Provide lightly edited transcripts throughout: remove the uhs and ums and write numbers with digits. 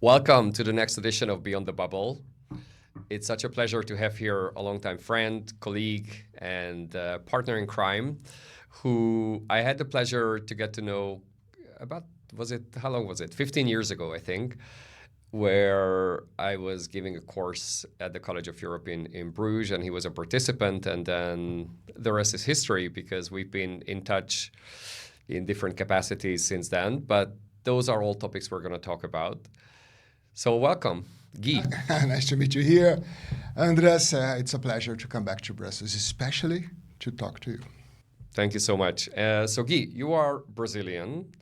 Welcome to the next edition of Beyond the Bubble. It's such a pleasure to have here a longtime friend, colleague, and partner in crime, who I had the pleasure to get to know about, how long was it? 15 years ago, I think, where I was giving a course at the College of Europe in Bruges, and he was a participant, and then the rest is history because we've been in touch in different capacities since then, but those are all topics we're going to talk about. So welcome, Guy. Nice to meet you here. Andras, it's a pleasure to come back to Brussels, especially to talk to you. Thank you so much. So Guy, you are Brazilian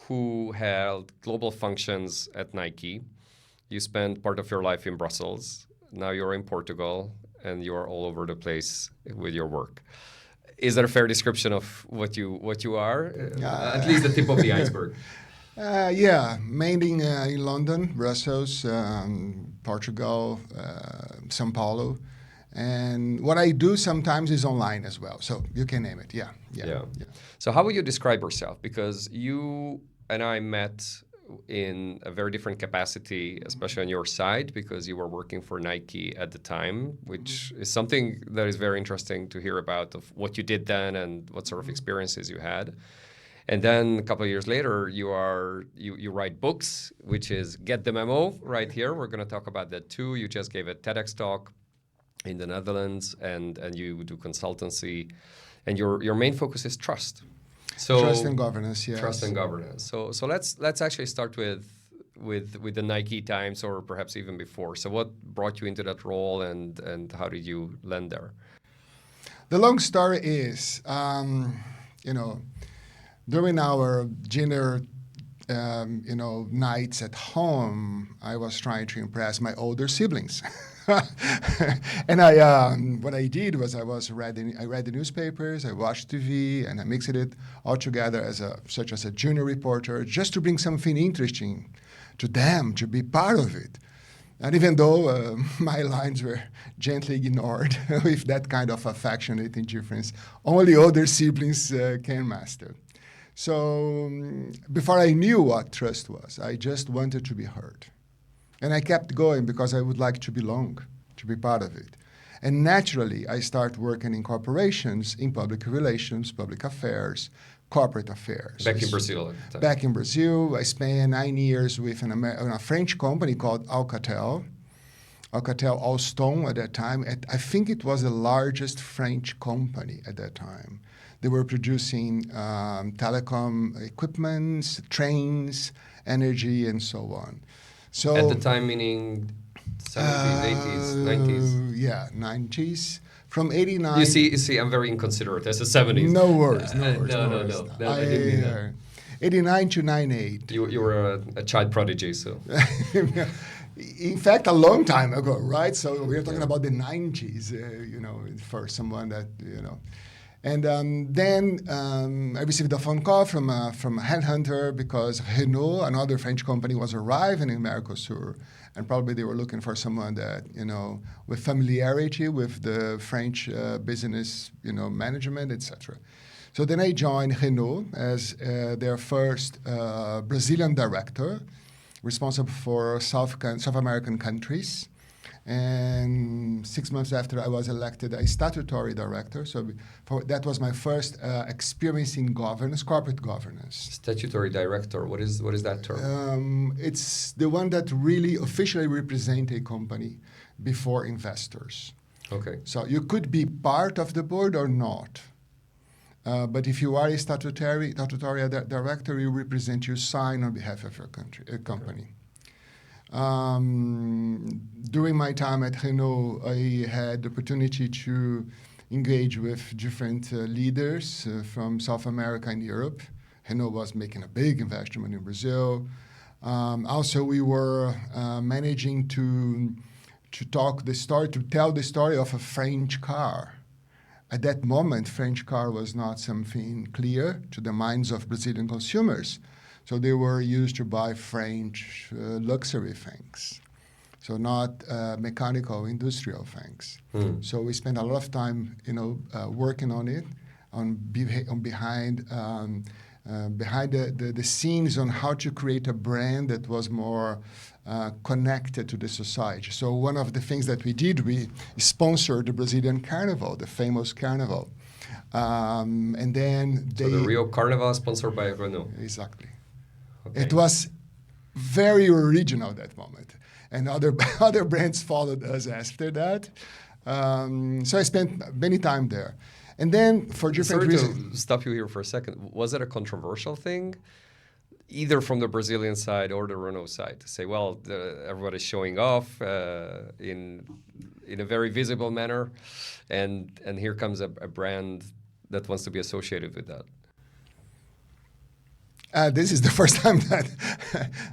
who held global functions at Nike. You spent part of your life in Brussels. Now you're in Portugal and you're all over the place with your work. Is that a fair description of what you are? At least the tip of the iceberg. Yeah, mainly in London, Brussels, Portugal, São Paulo. And what I do sometimes is online as well. So you can name it. Yeah. So how would you describe yourself? Because you and I met in a very different capacity, especially on your side, because you were working for Nike at the time, which is something that is very interesting to hear about of what you did then and what sort of experiences you had. And then a couple of years later, you write books, which is Get the Memo right here. We're going to talk about that too. You just gave a TEDx talk in the Netherlands, and you do consultancy, and your main focus is trust. So trust and governance, yes. Trust and governance. So let's actually start with the Nike times, or perhaps even before. So what brought you into that role, and how did you land there? The long story is, during our dinner, nights at home, I was trying to impress my older siblings. And what I did was I read the newspapers, I watched TV, and I mixed it all together such as a junior reporter, just to bring something interesting to them, to be part of it. And even though my lines were gently ignored with that kind of affectionate indifference, only older siblings can master. So before I knew what trust was, I just wanted to be heard. And I kept going because I would like to belong, to be part of it. And naturally, I started working in corporations, in public relations, public affairs, corporate affairs. Back in Brazil at the time. Back in Brazil, I spent 9 years with a French company called Alcatel. Alcatel Alstom at that time. I think it was the largest French company at that time. They were producing telecom equipments, trains, energy, and so on. So at the time, meaning 70s, 80s, 90s? Yeah, 90s. From 89... You see, I'm very inconsiderate. That's the 70s. No worries. No. I didn't mean that. 89 to 98. You were a child prodigy, so... In fact, a long time ago, right? So we're talking about the 90s, for someone that, And then I received a phone call from a headhunter because Renault, another French company, was arriving in Mercosur. And probably they were looking for someone that, with familiarity with the French business, management, etc. So then I joined Renault as their first Brazilian director, responsible for South American countries. And 6 months after, I was elected a statutory director. So that was my first experience in governance, corporate governance. Statutory director, what is that term? It's the one that really officially represents a company before investors. Okay. So you could be part of the board or not. But if you are a statutory director, you represent, you sign on behalf of your company. During my time at Renault, I had the opportunity to engage with different leaders from South America and Europe. Renault was making a big investment in Brazil. Also, we were managing to tell the story of a French car. At that moment, French car was not something clear to the minds of Brazilian consumers. So they were used to buy French luxury things. So not mechanical, industrial things. So we spent a lot of time, working on it, behind the scenes on how to create a brand that was more connected to the society. So one of the things that we did, we sponsored the Brazilian Carnival, the famous Carnival. And then So the Rio Carnival is sponsored by Renault. Exactly. Okay. It was very original at that moment. And other brands followed us after that. So I spent many time there. And then for different reasons. Sorry to stop you here for a second. Was it a controversial thing, either from the Brazilian side or the Renault side, to say, well, everybody's showing off in a very visible manner, and here comes a brand that wants to be associated with that? This is the first time that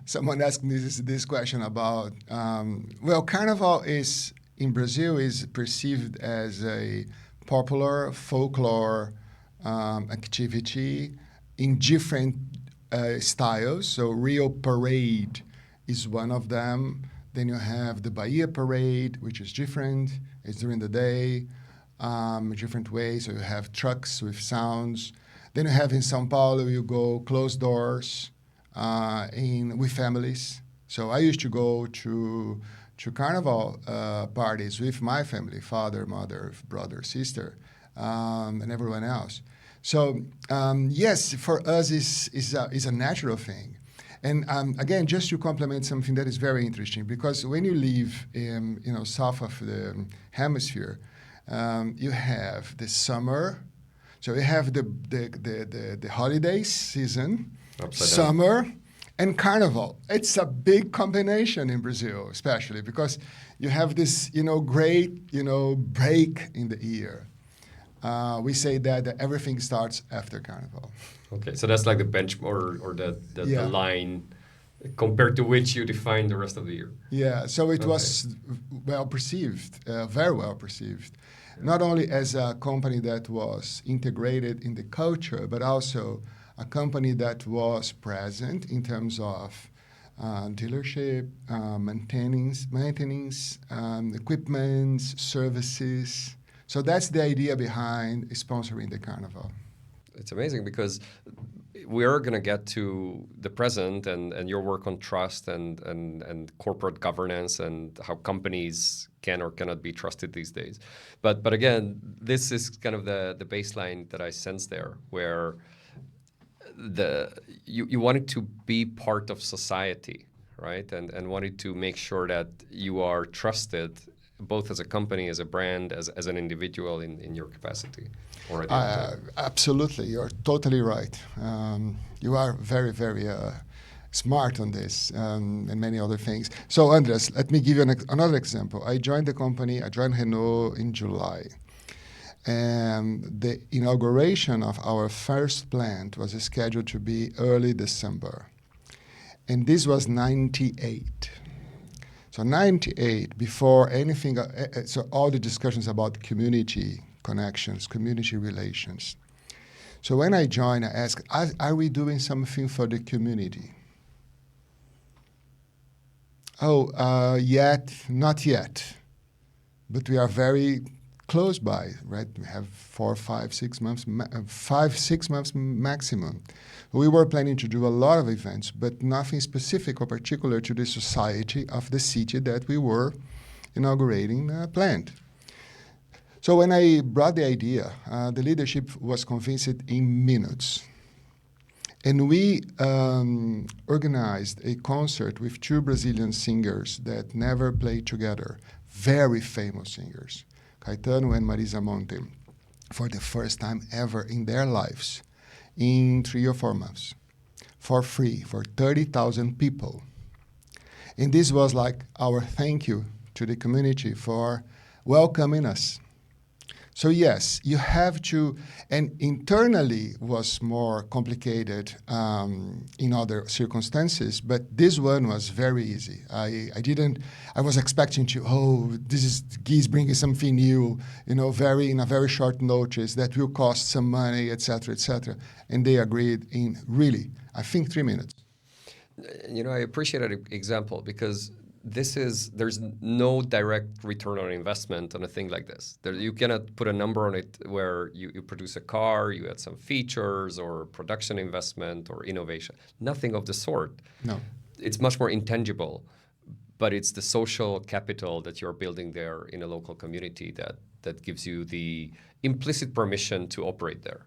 someone asked me this question about, well, Carnival in Brazil is perceived as a popular folklore activity in different styles. So Rio Parade is one of them. Then you have the Bahia Parade, which is different. It's during the day, different ways. So you have trucks with sounds. Then you have in São Paulo, you go closed doors with families. So I used to go to Carnival parties with my family, father, mother, brother, sister, and everyone else. So yes, for us is a natural thing. And again, just to complement something that is very interesting, because when you live south of the hemisphere, you have the summer. So you have the holiday season, summer, and Carnival. It's a big combination in Brazil, especially because you have this, great, break in the year. We say that everything starts after Carnival. Okay, so that's like the benchmark or the line compared to which you define the rest of the year. Yeah, so it was well perceived, very well perceived. Not only as a company that was integrated in the culture, but also a company that was present in terms of dealership, maintenance, equipment, services. So that's the idea behind sponsoring the Carnival. It's amazing because we are going to get to the present and your work on trust and corporate governance and how companies can or cannot be trusted these days. But again, this is kind of the baseline that I sense there, where you wanted to be part of society, right? And wanted to make sure that you are trusted both as a company, as a brand, as an individual in your capacity. Absolutely, you're totally right. You are very, very smart on this and many other things. So, Andras, let me give you another example. I joined Renault in July. And the inauguration of our first plant was scheduled to be early December. And this was 98. So 98, before anything, so all the discussions about community connections, community relations. So when I joined, I asked, are we doing something for the community? Not yet. But we are very close by, right? We have 4, 5, 6 months, 6 months maximum. We were planning to do a lot of events, but nothing specific or particular to the society of the city that we were inaugurating a plant. So when I brought the idea, the leadership was convinced in minutes. And we organized a concert with 2 Brazilian singers that never played together, very famous singers, Caetano and Marisa Monte, for the first time ever in their lives, in 3 or 4 months, for free, for 30,000 people. And this was like our thank you to the community for welcoming us. So yes, you have to, and internally was more complicated in other circumstances, but this one was very easy. I was expecting this is Gui's bringing something new, in a very short notice that will cost some money, etc., etc. And they agreed in really, I think 3 minutes. I appreciate that example because there's no direct return on investment on a thing like this. You cannot put a number on it where you produce a car, you add some features or production investment or innovation. Nothing of the sort. No. It's much more intangible. but it's the social capital that you're building there in a local community that gives you the implicit permission to operate there.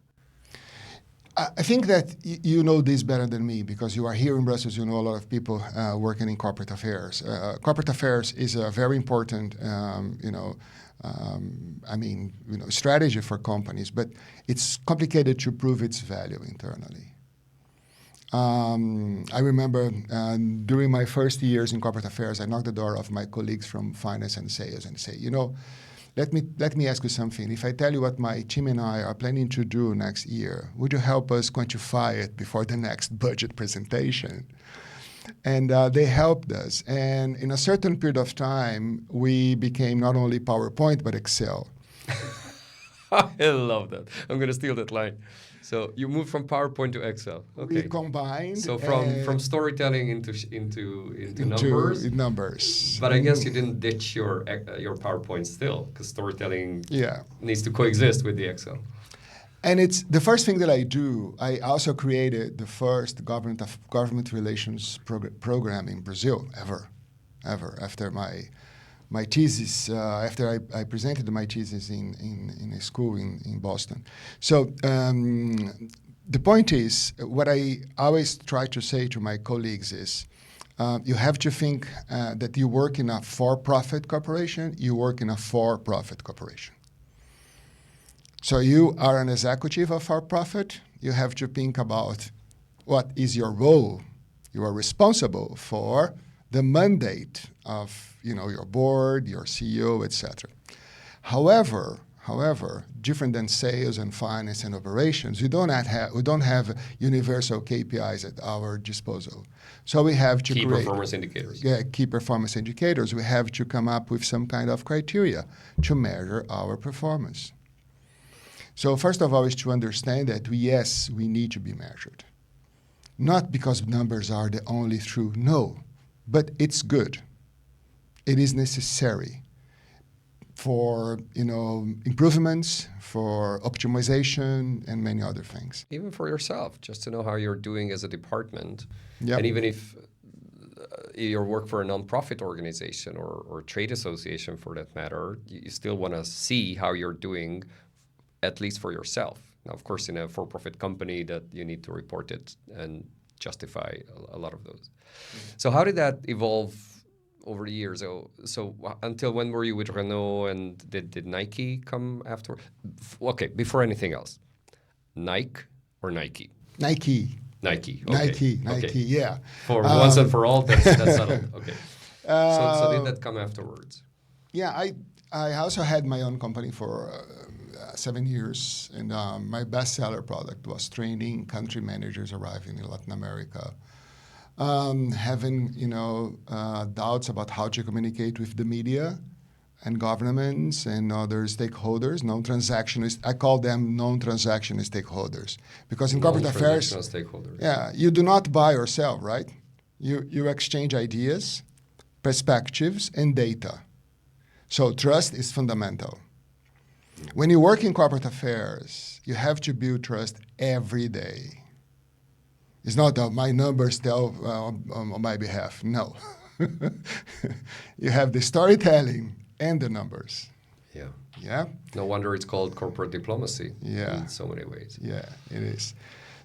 I think that you know this better than me because you are here in Brussels. You know a lot of people working in corporate affairs. Corporate affairs is a very important, strategy for companies, but it's complicated to prove its value internally. I remember during my first years in corporate affairs, I knocked the door of my colleagues from finance and sales and say, let me ask you something. If I tell you what my team and I are planning to do next year, would you help us quantify it before the next budget presentation? And they helped us. And in a certain period of time, we became not only PowerPoint, but Excel. I love that. I'm going to steal that line. So you moved from PowerPoint to Excel. Okay. We combined. So from storytelling into numbers. Numbers. But I guess you didn't ditch your PowerPoint still, because storytelling needs to coexist with the Excel. And it's the first thing that I do. I also created the first government relations program in Brazil ever, after my thesis, after I presented my thesis in a school in Boston. So the point is, what I always try to say to my colleagues is, you have to think that you work in a for-profit corporation, you work in a for-profit corporation. So you are an executive of for-profit, you have to think about what is your role. You are responsible for the mandate of your board, your CEO, etc. However, different than sales and finance and operations, we don't have universal KPIs at our disposal. So we have to create performance indicators. Yeah, key performance indicators. We have to come up with some kind of criteria to measure our performance. So first of all is to understand that we need to be measured. Not because numbers are the only true, no, but it's good. It is necessary for improvements, for optimization, and many other things. Even for yourself, just to know how you're doing as a department. Yep. And even if you work for a nonprofit organization or trade association for that matter, you still want to see how you're doing, at least for yourself. Now, of course, in a for-profit company that you need to report it and justify a lot of those. So how did that evolve over the years? So until when were you with Renault, and did Nike come after? Okay, before anything else, Nike or Nike? Nike. Nike. Okay. Nike. Yeah. For once and for all, that's settled. Okay. So did that come afterwards? Yeah, I also had my own company for 7 years, and my bestseller product was training country managers arriving in Latin America, having doubts about how to communicate with the media and governments and other stakeholders, non-transactional. I call them non-transactional stakeholders, because in corporate affairs, stakeholders. Yeah, you do not buy or sell, right? You exchange ideas, perspectives, and data. So trust is fundamental. When you work in corporate affairs, you have to build trust every day. It's not my numbers tell on my behalf. No. You have the storytelling and the numbers. Yeah. Yeah. No wonder it's called corporate diplomacy. Yeah. In so many ways. Yeah, it is.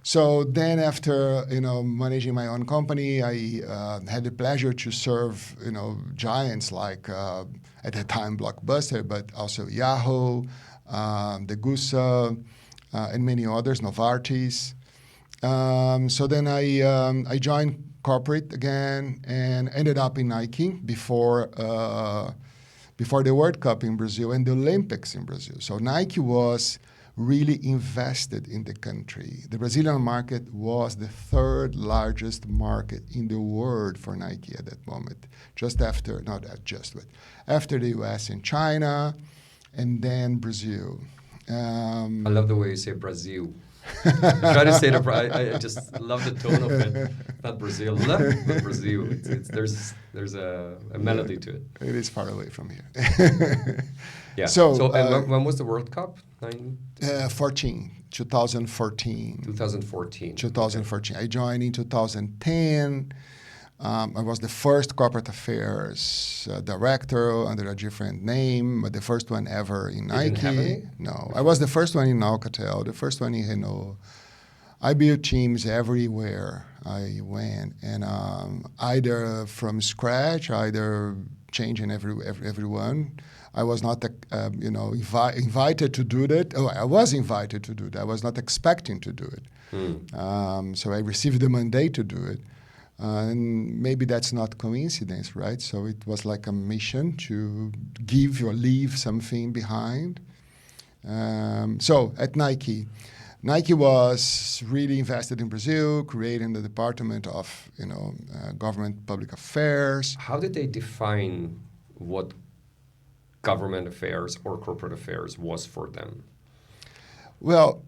So then, after managing my own company, I had the pleasure to serve giants like at the time Blockbuster, but also Yahoo, Degussa, and many others, Novartis. So then I joined corporate again and ended up in Nike before the World Cup in Brazil and the Olympics in Brazil. So Nike was really invested in the country. The Brazilian market was the third largest market in the world for Nike at that moment, after the US and China, and then Brazil. I love the way you say Brazil. I try to say it. I just love the tone of it. Not Brazil, but Brazil. There's a melody to it. It is far away from here. Yeah. So when was the World Cup? 2014. 2014. 2014. I joined in 2010. I was the first corporate affairs director under a different name, but the first one ever in You Nike. didn't have any? No, I was the first one in Alcatel, the first one in Renault. I built teams everywhere I went, and either from scratch, either changing everyone. I was not, invited to do that. Oh, I was invited to do that. I was not expecting to do it. So I received the mandate to do it. And maybe that's not coincidence, right? So it was like a mission to give or leave something behind. So at Nike was really invested in Brazil, creating the Department of Government Public Affairs. How did they define what government affairs or corporate affairs was for them? Well,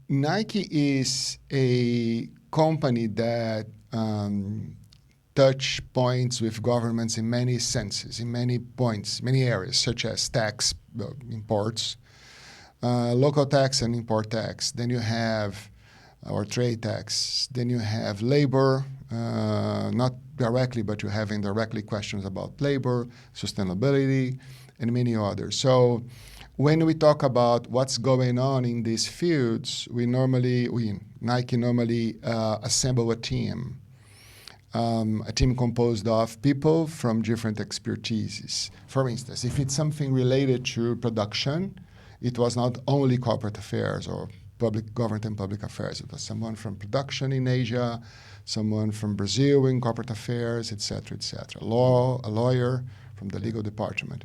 Nike is a company that touch points with governments in many senses, in many points, many areas, such as tax, imports, local tax and import tax. Then you have our trade tax. Then you have labor, not directly, but you have indirectly questions about labor, sustainability, and many others. So when we talk about what's going on in these fields, Nike normally assemble a team composed of people from different expertises. For instance, if it's something related to production, it was not only corporate affairs or public government and public affairs. It was someone from production in Asia, someone from Brazil in corporate affairs, et cetera, a lawyer from the legal department.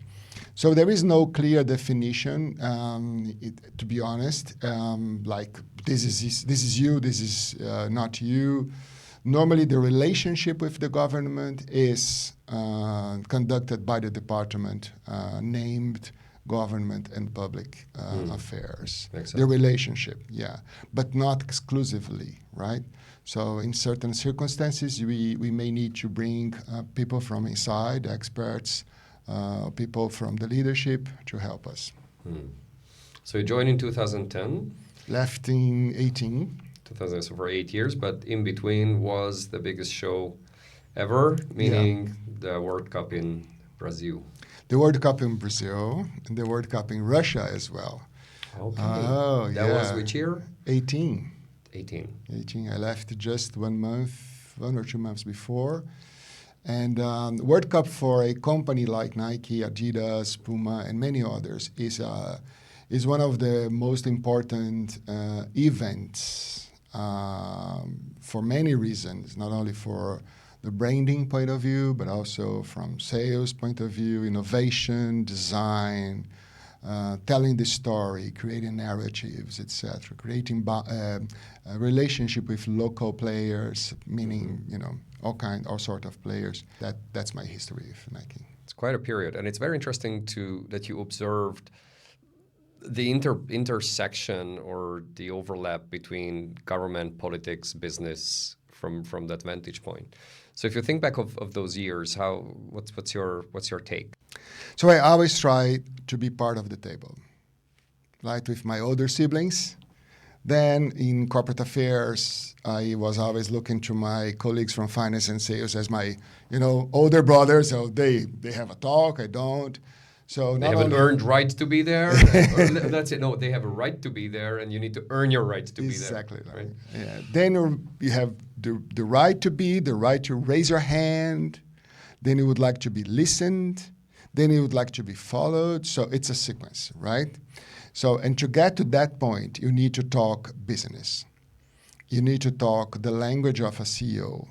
So there is no clear definition, to be honest, like this is you, this is not you. Normally, the relationship with the government is conducted by the department named Government and Public Affairs. The relationship, yeah, but not exclusively, right? So in certain circumstances, we may need to bring people from inside, experts, people from the leadership to help us. So you joined in 2010? Left in 2018. 2000, so for 8 years, but in between was the biggest show ever, meaning the World Cup in Brazil. The World Cup in Brazil and the World Cup in Russia as well. Okay. Oh, that was which year? 18. 18. I left just 1 or 2 months before. And World Cup for a company like Nike, Adidas, Puma, and many others is one of the most important events for many reasons, not only for the branding point of view, but also from sales point of view, innovation, design, telling the story, creating narratives, etc., creating a relationship with local players, meaning all sort of players. That's my history of Nike. It's quite a period, and it's very interesting that you observed the intersection or the overlap between government, politics, business from that vantage point. So if you think back of those years, what's your take? So I always try to be part of the table, right, with my older siblings. Then in corporate affairs, I was always looking to my colleagues from finance and sales as my, older brothers. So they have a talk, I don't. So they have an earned right to be there. That's it. No, they have a right to be there, and you need to earn your right to be there. Exactly. Right. Yeah. Then you have the right to be, the right to raise your hand. Then you would like to be listened. Then you would like to be followed. So it's a sequence, right? So, and to get to that point, you need to talk business. You need to talk the language of a CEO.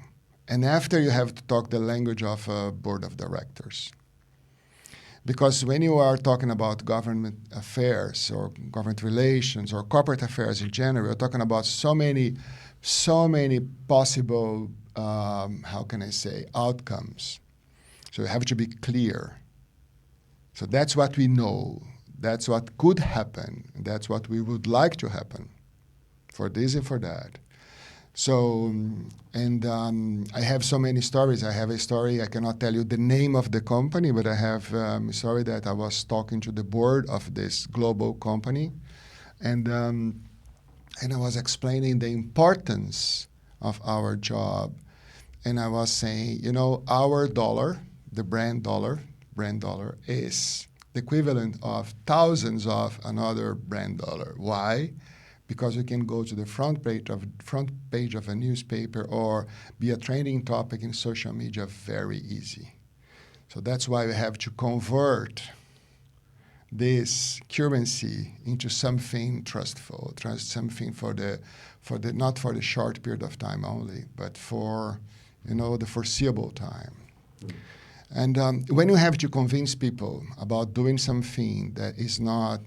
And after, you have to talk the language of a board of directors. Because when you are talking about government affairs or government relations or corporate affairs in general, you're talking about so many possible, outcomes. So you have to be clear. So that's what we know. That's what could happen. That's what we would like to happen for this and for that. So, I have so many stories. I have a story, I cannot tell you the name of the company, but I have a story that I was talking to the board of this global company, and I was explaining the importance of our job and I was saying, you know, our dollar, the brand dollar is the equivalent of thousands of another brand dollar. Why? Because we can go to the front page of a newspaper or be a trending topic in social media very easy. So that's why we have to convert this currency into something trustful, something for the not for the short period of time only, but for the foreseeable time. And when you have to convince people about doing something that is not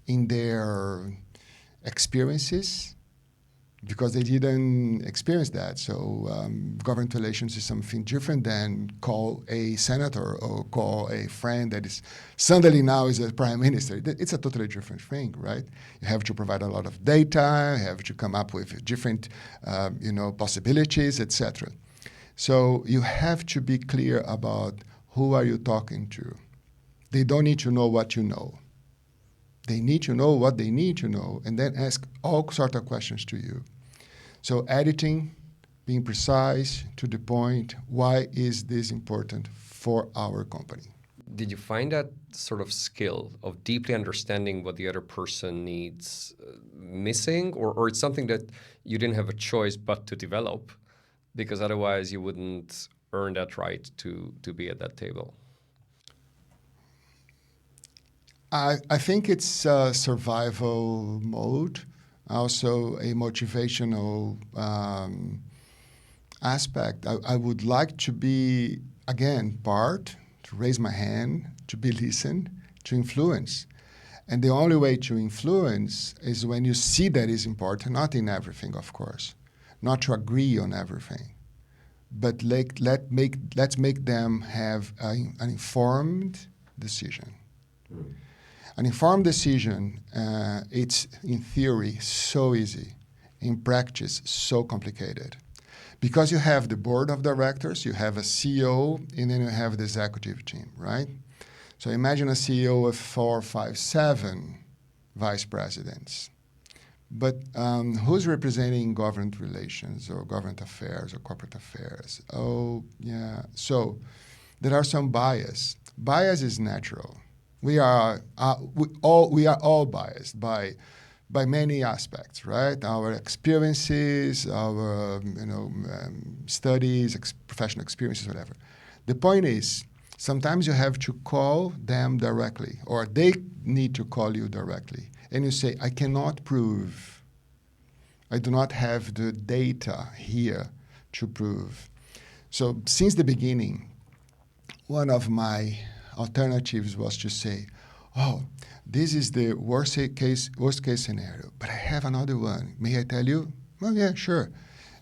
in their experiences, because they didn't experience that. So government relations is something different than call a senator or call a friend that is suddenly now is a prime minister. It's a totally different thing, right? You have to provide a lot of data, you have to come up with different possibilities, etc. So you have to be clear about who are you talking to. They don't need to know what you know. They need to know what they need to know and then ask all sorts of questions to you. So editing, being precise, to the point, why is this important for our company? Did you find that sort of skill of deeply understanding what the other person needs missing, or it's something that you didn't have a choice but to develop, because otherwise you wouldn't earn that right to be at that table? I think it's a survival mode, also a motivational aspect. I would like to be, again, to raise my hand, to be listened, to influence. And the only way to influence is when you see that is important, not in everything, of course, not to agree on everything, but let's make them have an informed decision. An informed decision, it's in theory so easy, in practice so complicated. Because you have the board of directors, you have a CEO, and then you have the executive team, right? So imagine a CEO of 4, 5, 7 vice presidents. But who's representing government relations or government affairs or corporate affairs? Oh, yeah. So there are some bias. Bias is natural. We are all biased by many aspects, right? Our experiences, our studies, professional experiences, whatever. The point is, sometimes you have to call them directly, or they need to call you directly, and you say, "I cannot prove. I do not have the data here to prove." So since the beginning, one of my alternatives was to say, "Oh, this is the worst case scenario, but I have another one. May I tell you?" "Well, yeah, sure."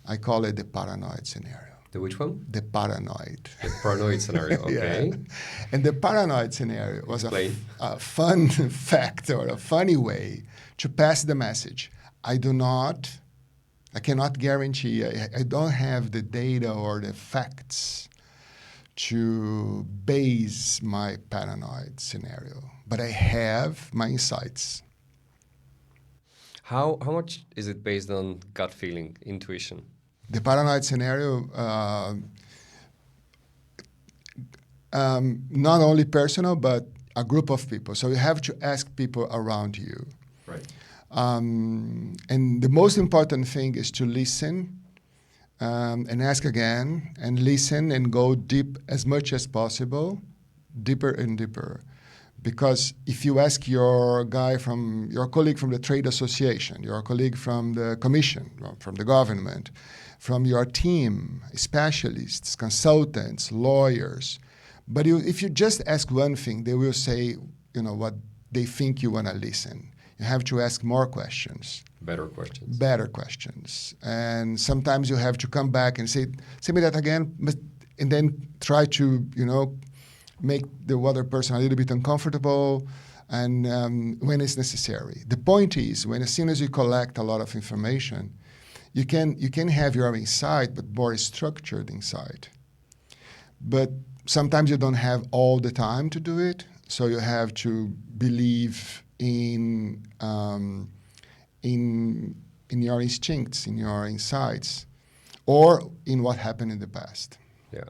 I call it the paranoid scenario. The which one? The paranoid. The paranoid scenario, okay. Yeah. And the paranoid scenario was a fun fact or a funny way to pass the message. I cannot guarantee, I don't have the data or the facts to base my paranoid scenario, but I have my insights. How much is it based on gut feeling, intuition? The paranoid scenario, not only personal, but a group of people. So you have to ask people around you. Right. And the most important thing is to listen and ask again, and listen and go deep as much as possible, deeper and deeper. Because if you ask your colleague from the trade association, your colleague from the commission, from the government, from your team, specialists, consultants, lawyers, but if you just ask one thing, they will say, what they think you want to listen. You have to ask more questions. Better questions. Better questions. And sometimes you have to come back and say me that again, and then try to, make the other person a little bit uncomfortable, and when it's necessary. The point is, as soon as you collect a lot of information, you can have your insight, but more structured insight. But sometimes you don't have all the time to do it, so you have to believe in your instincts, in your insights, or in what happened in the past. Yeah,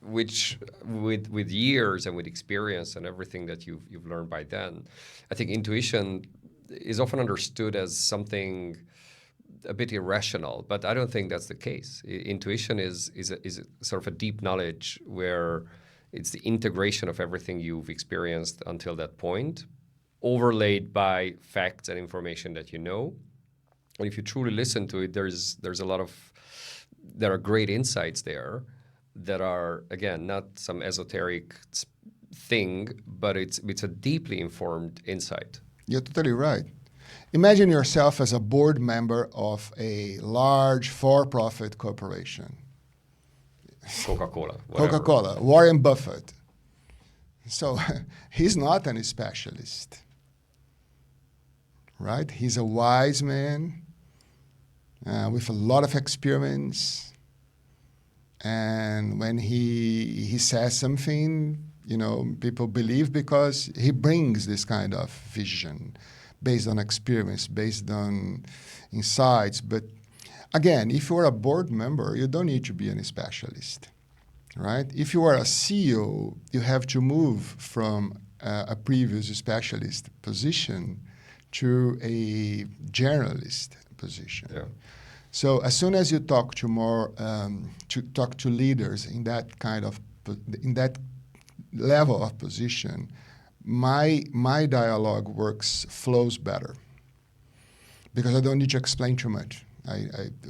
which with years and with experience and everything that you've learned by then, I think intuition is often understood as something a bit irrational, but I don't think that's the case. Intuition is a sort of a deep knowledge where it's the integration of everything you've experienced until that point, overlaid by facts and information that you know. And if you truly listen to it, there's there are great insights there that are, again, not some esoteric thing, but it's a deeply informed insight. You're totally right. Imagine yourself as a board member of a large for-profit corporation. Coca-Cola. Coca-Cola, Warren Buffett. So he's not a specialist, right? He's a wise man with a lot of experience. And when he says something, people believe because he brings this kind of vision based on experience, based on insights. But again, if you're a board member, you don't need to be a specialist, right? If you are a CEO, you have to move from a previous specialist position to a generalist position. Yeah. So as soon as you talk to leaders in that level of position, my dialogue flows better because I don't need to explain too much.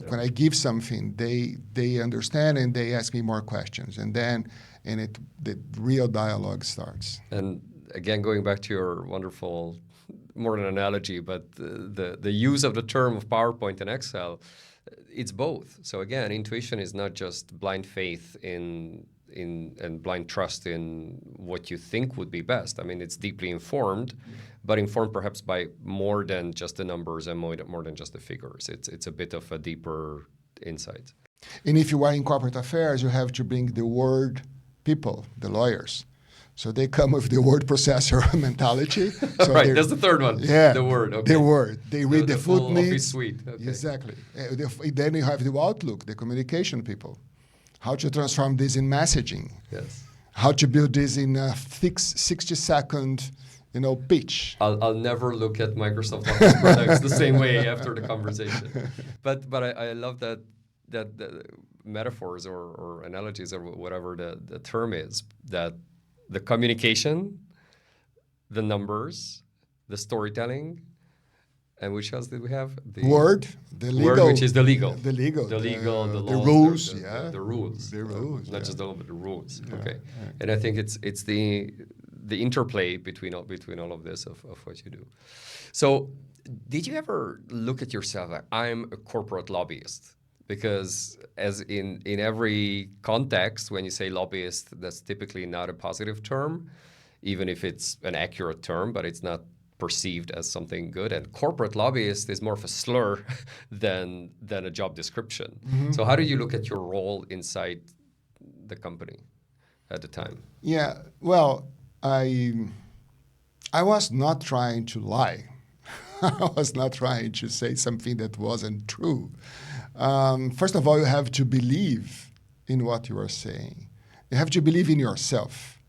When I give something, they understand and they ask me more questions, and then the real dialogue starts. And again, going back to your wonderful, more than analogy, but the use of the term of PowerPoint and Excel, it's both. So again, intuition is not just blind faith in and blind trust in what you think would be best. I mean, it's deeply informed, but informed perhaps by more than just the numbers and more than just the figures. It's a bit of a deeper insight. And if you are in corporate affairs, you have to bring the word people, the lawyers. So they come with the word processor mentality. So right, that's the third one. Yeah, the word. Okay. The word. They read the full footnotes. office suite. Okay. Exactly. Then you have the outlook, the communication people. How to transform this in messaging. Yes. How to build this in a 60-second, pitch. I'll never look at Microsoft Office products the same way after the conversation. But I love that the metaphors or analogies or whatever the term is, that the communication, the numbers, the storytelling, and which else did we have? The word, the legal. Word, which is the legal. The legal. The legal, the laws, rules, the rules. The rules. Not just the law, but the rules. Yeah, okay. yeah. And I think it's the interplay between all of this of what you do. So did you ever look at yourself like, I'm a corporate lobbyist? Because as in every context, when you say lobbyist, that's typically not a positive term, even if it's an accurate term, but it's not perceived as something good. And corporate lobbyist is more of a slur than a job description. Mm-hmm. So how do you look at your role inside the company at the time? Yeah, well, I was not trying to lie. I was not trying to say something that wasn't true. First of all, you have to believe in what you are saying. You have to believe in yourself.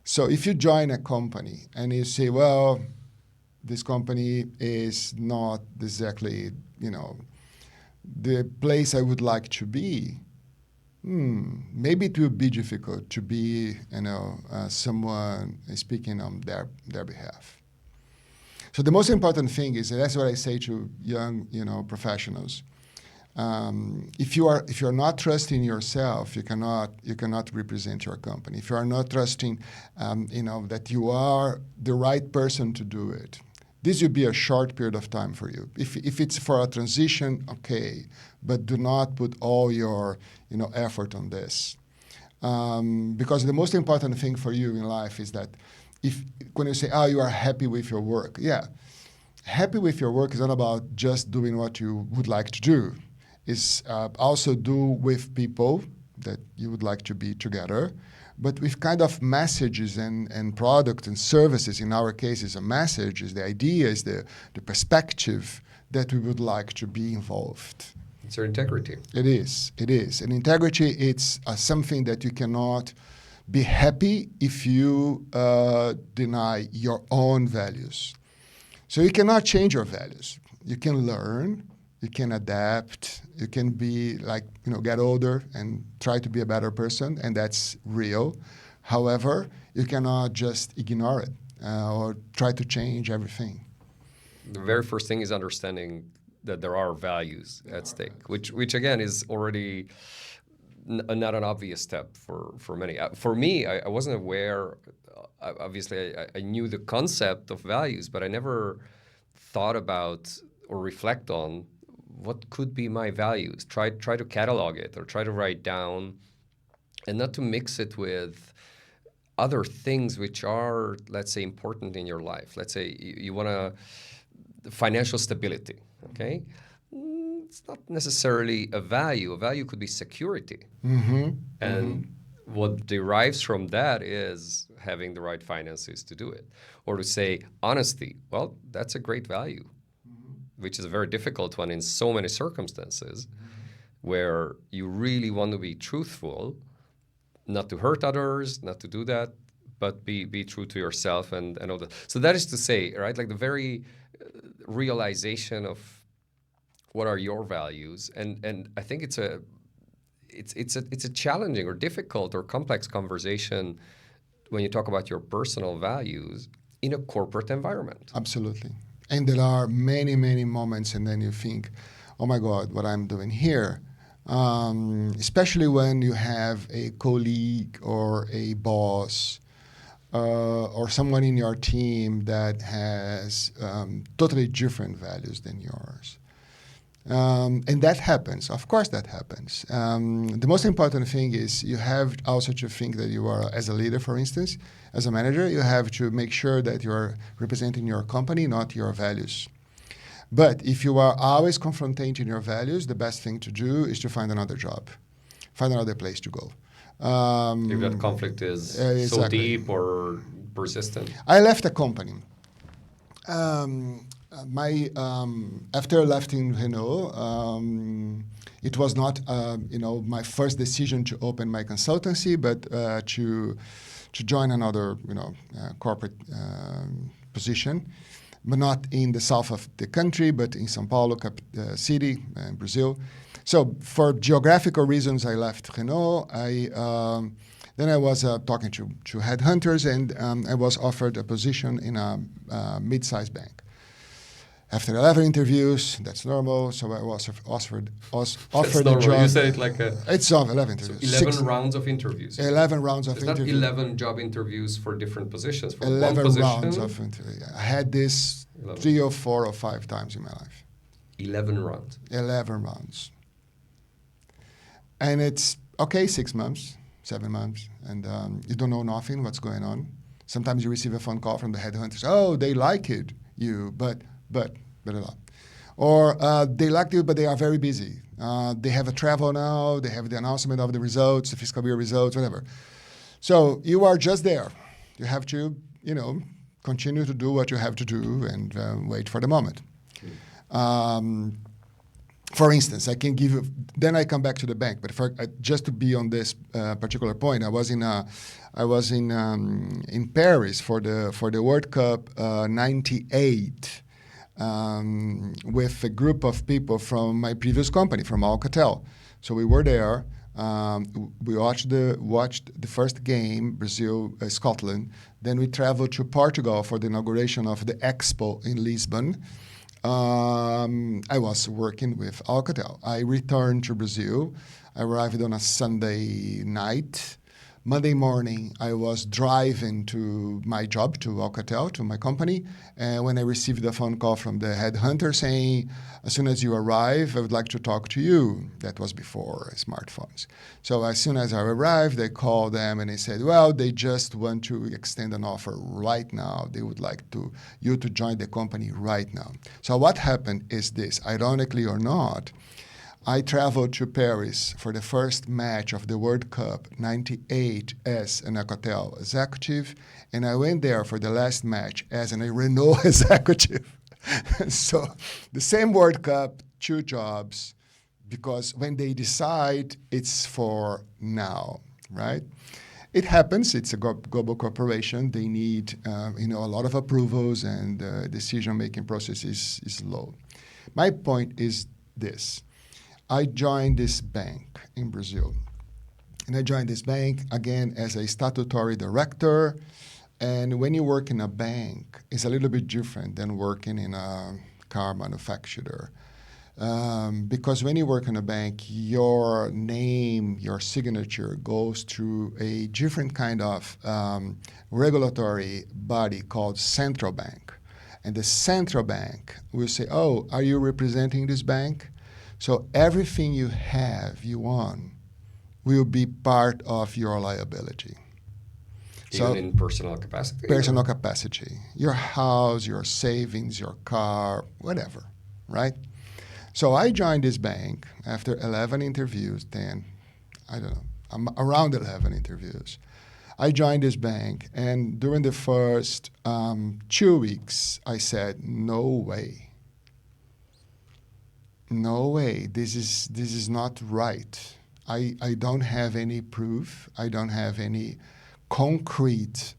So if you join a company and you say, well, this company is not exactly, the place I would like to be, maybe it will be difficult to be, someone speaking on their behalf. So the most important thing is, and that's what I say to young, professionals. If you're not trusting yourself, you cannot represent your company. If you are not trusting, that you are the right person to do it, this will be a short period of time for you. If it's for a transition, okay, but do not put all your effort on this, because the most important thing for you in life is that when you say, you are happy with your work, yeah, happy with your work is not about just doing what you would like to do. It's also do with people that you would like to be together, but with kind of messages and products and services. In our case, is a message, is the idea, is the perspective that we would like to be involved. It's your integrity. It is. It is. And integrity, it's something that you cannot be happy if you deny your own values. So you cannot change your values. You can learn, you can adapt, you can be get older and try to be a better person, and that's real. However, you cannot just ignore it or try to change everything. The very first thing is understanding that there are values at stake, which again is already not an obvious step for many. For me, I wasn't aware. Obviously, I knew the concept of values, but I never thought about or reflect on what could be my values. Try to catalog it or try to write down, and not to mix it with other things which are, let's say, important in your life. Let's say you want financial stability, okay? It's not necessarily a value. A value could be security. Mm-hmm. And what derives from that is having the right finances to do it. Or to say honesty, well, that's a great value, which is a very difficult one in so many circumstances where you really want to be truthful, not to hurt others, not to do that, but be true to yourself and all that. So that is to say, right, like the very realization of what are your values, and I think it's a challenging or difficult or complex conversation when you talk about your personal values in a corporate environment. Absolutely. And there are many, many moments, and then you think, oh my God, what I'm doing here. Especially when you have a colleague or a boss or someone in your team that has totally different values than yours. And that happens. Of course that happens. The most important thing is you have also to think that you are, as a leader, for instance, as a manager, you have to make sure that you are representing your company, not your values. But if you are always confronting your values, the best thing to do is to find another job, find another place to go. If that conflict is so deep or persistent. I left a company. After leaving Renault, it was not my first decision to open my consultancy, but to join another corporate position, but not in the south of the country, but in São Paulo city, in Brazil. So for geographical reasons, I left Renault. Then I was talking to headhunters, and I was offered a position in a mid-sized bank. After 11 interviews, that's normal. So I was offered a job. You said it like a... It's 11 interviews. So 11 rounds of interviews. 11 rounds of interviews. It's not 11 job interviews for different positions. For 11 one position. rounds of interviews. I had this 11. 3 or 4 or 5 times in my life. 11 rounds. 11 rounds. And it's, 6 months, 7 months, and you don't know nothing, what's going on. Sometimes you receive a phone call from the headhunters. Oh, they like you, but, blah, blah. Or they like you, but they are very busy. They have a travel now, they have the announcement of the results, the fiscal year results, whatever. So you are just there. You have to, continue to do what you have to do and wait for the moment. For instance, I can give you. Then I come back to the bank. But just to be on this particular point, I was in Paris for the World Cup '98 with a group of people from my previous company, from Alcatel. So we were there. We watched the first game, Brazil, Scotland. Then we traveled to Portugal for the inauguration of the Expo in Lisbon. I was working with Alcatel. I returned to Brazil. I arrived on a Sunday night. Monday morning, I was driving to my job, to Alcatel, to my company, and when I received a phone call from the headhunter saying, as soon as you arrive, I would like to talk to you. That was before smartphones. So as soon as I arrived, I called them and they said, well, they just want to extend an offer right now. They would like you to join the company right now. So what happened is this, ironically or not, I traveled to Paris for the first match of the World Cup '98 as an Alcatel executive, and I went there for the last match as a Renault executive. So the same World Cup, 2 jobs, because when they decide, it's for now, right? It happens. It's a global corporation. They need, a lot of approvals, and the decision-making process is low. My point is this. I joined this bank in Brazil. And I joined this bank, again, as a statutory director. And when you work in a bank, it's a little bit different than working in a car manufacturer. Because when you work in a bank, your name, your signature goes through a different kind of regulatory body called central bank. And the central bank will say, oh, are you representing this bank? So everything you have, you own, will be part of your liability. Even in personal capacity? Personal capacity. Your house, your savings, your car, whatever, right? So I joined this bank after 11 interviews, 10, I don't know, around 11 interviews. I joined this bank, and during the first 2 weeks, I said, no way. No way, this is not right. I don't have any proof. I don't have any concrete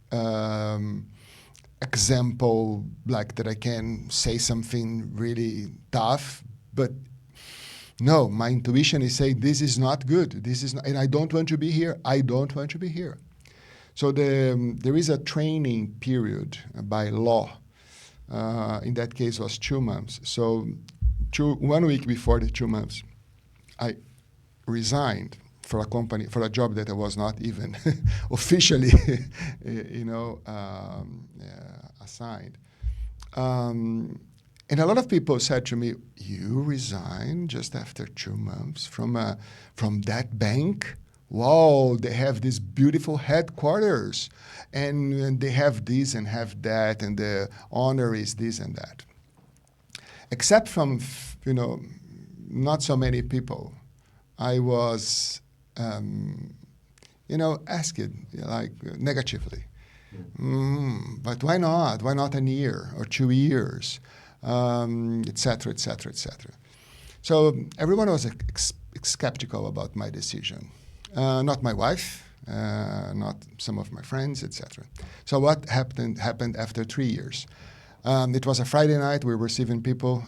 example like that I can say something really tough. But no, my intuition is saying this is not good. This is not, and I don't want to be here. I don't want to be here. So there is a training period by law. In that case, was 2 months. So 1 week before the 2 months, I resigned for a company, for a job that I was not even officially, assigned. And a lot of people said to me, "You resigned just after 2 months from that bank? Wow, they have this beautiful headquarters, and they have this and have that, and the honor is this and that." Except from, not so many people, I was, asked like negatively. But why not? Why not a year or 2 years? Et cetera, et cetera, et cetera. So everyone was skeptical about my decision. Not my wife, not some of my friends, et cetera. So what happened after 3 years? It was a Friday night. We were receiving people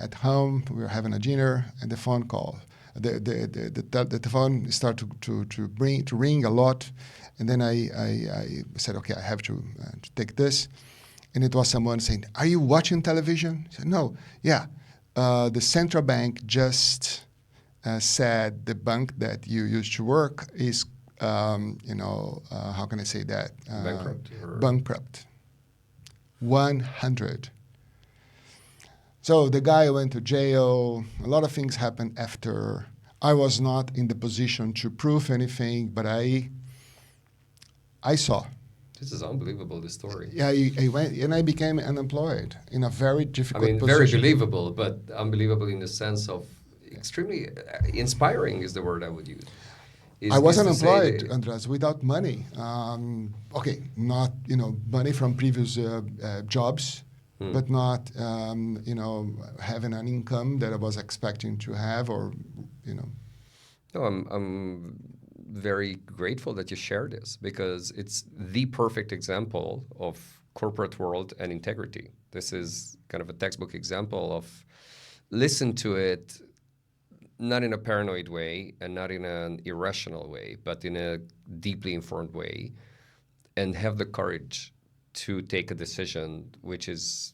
at home. We were having a dinner, and the phone call. The phone started to ring a lot, and then I said, okay, I have to take this. And it was someone saying, "Are you watching television?" I said, "No." "Yeah, the central bank just said the bank that you used to work is, how can I say that? Bankrupt? Bankrupt. 100. So the guy went to jail. A lot of things happened after. I was not in the position to prove anything, but I saw. This is unbelievable, this story. Yeah, I went, and I became unemployed in a very difficult position. Very believable, but unbelievable in the sense of extremely inspiring is the word I would use. I was unemployed, Andras, without money. Okay, not money from previous jobs, but not having an income that I was expecting to have, or. No, I'm very grateful that you share this, because it's the perfect example of corporate world and integrity. This is kind of a textbook example of listen to it, not in a paranoid way and not in an irrational way, but in a deeply informed way, and have the courage to take a decision which is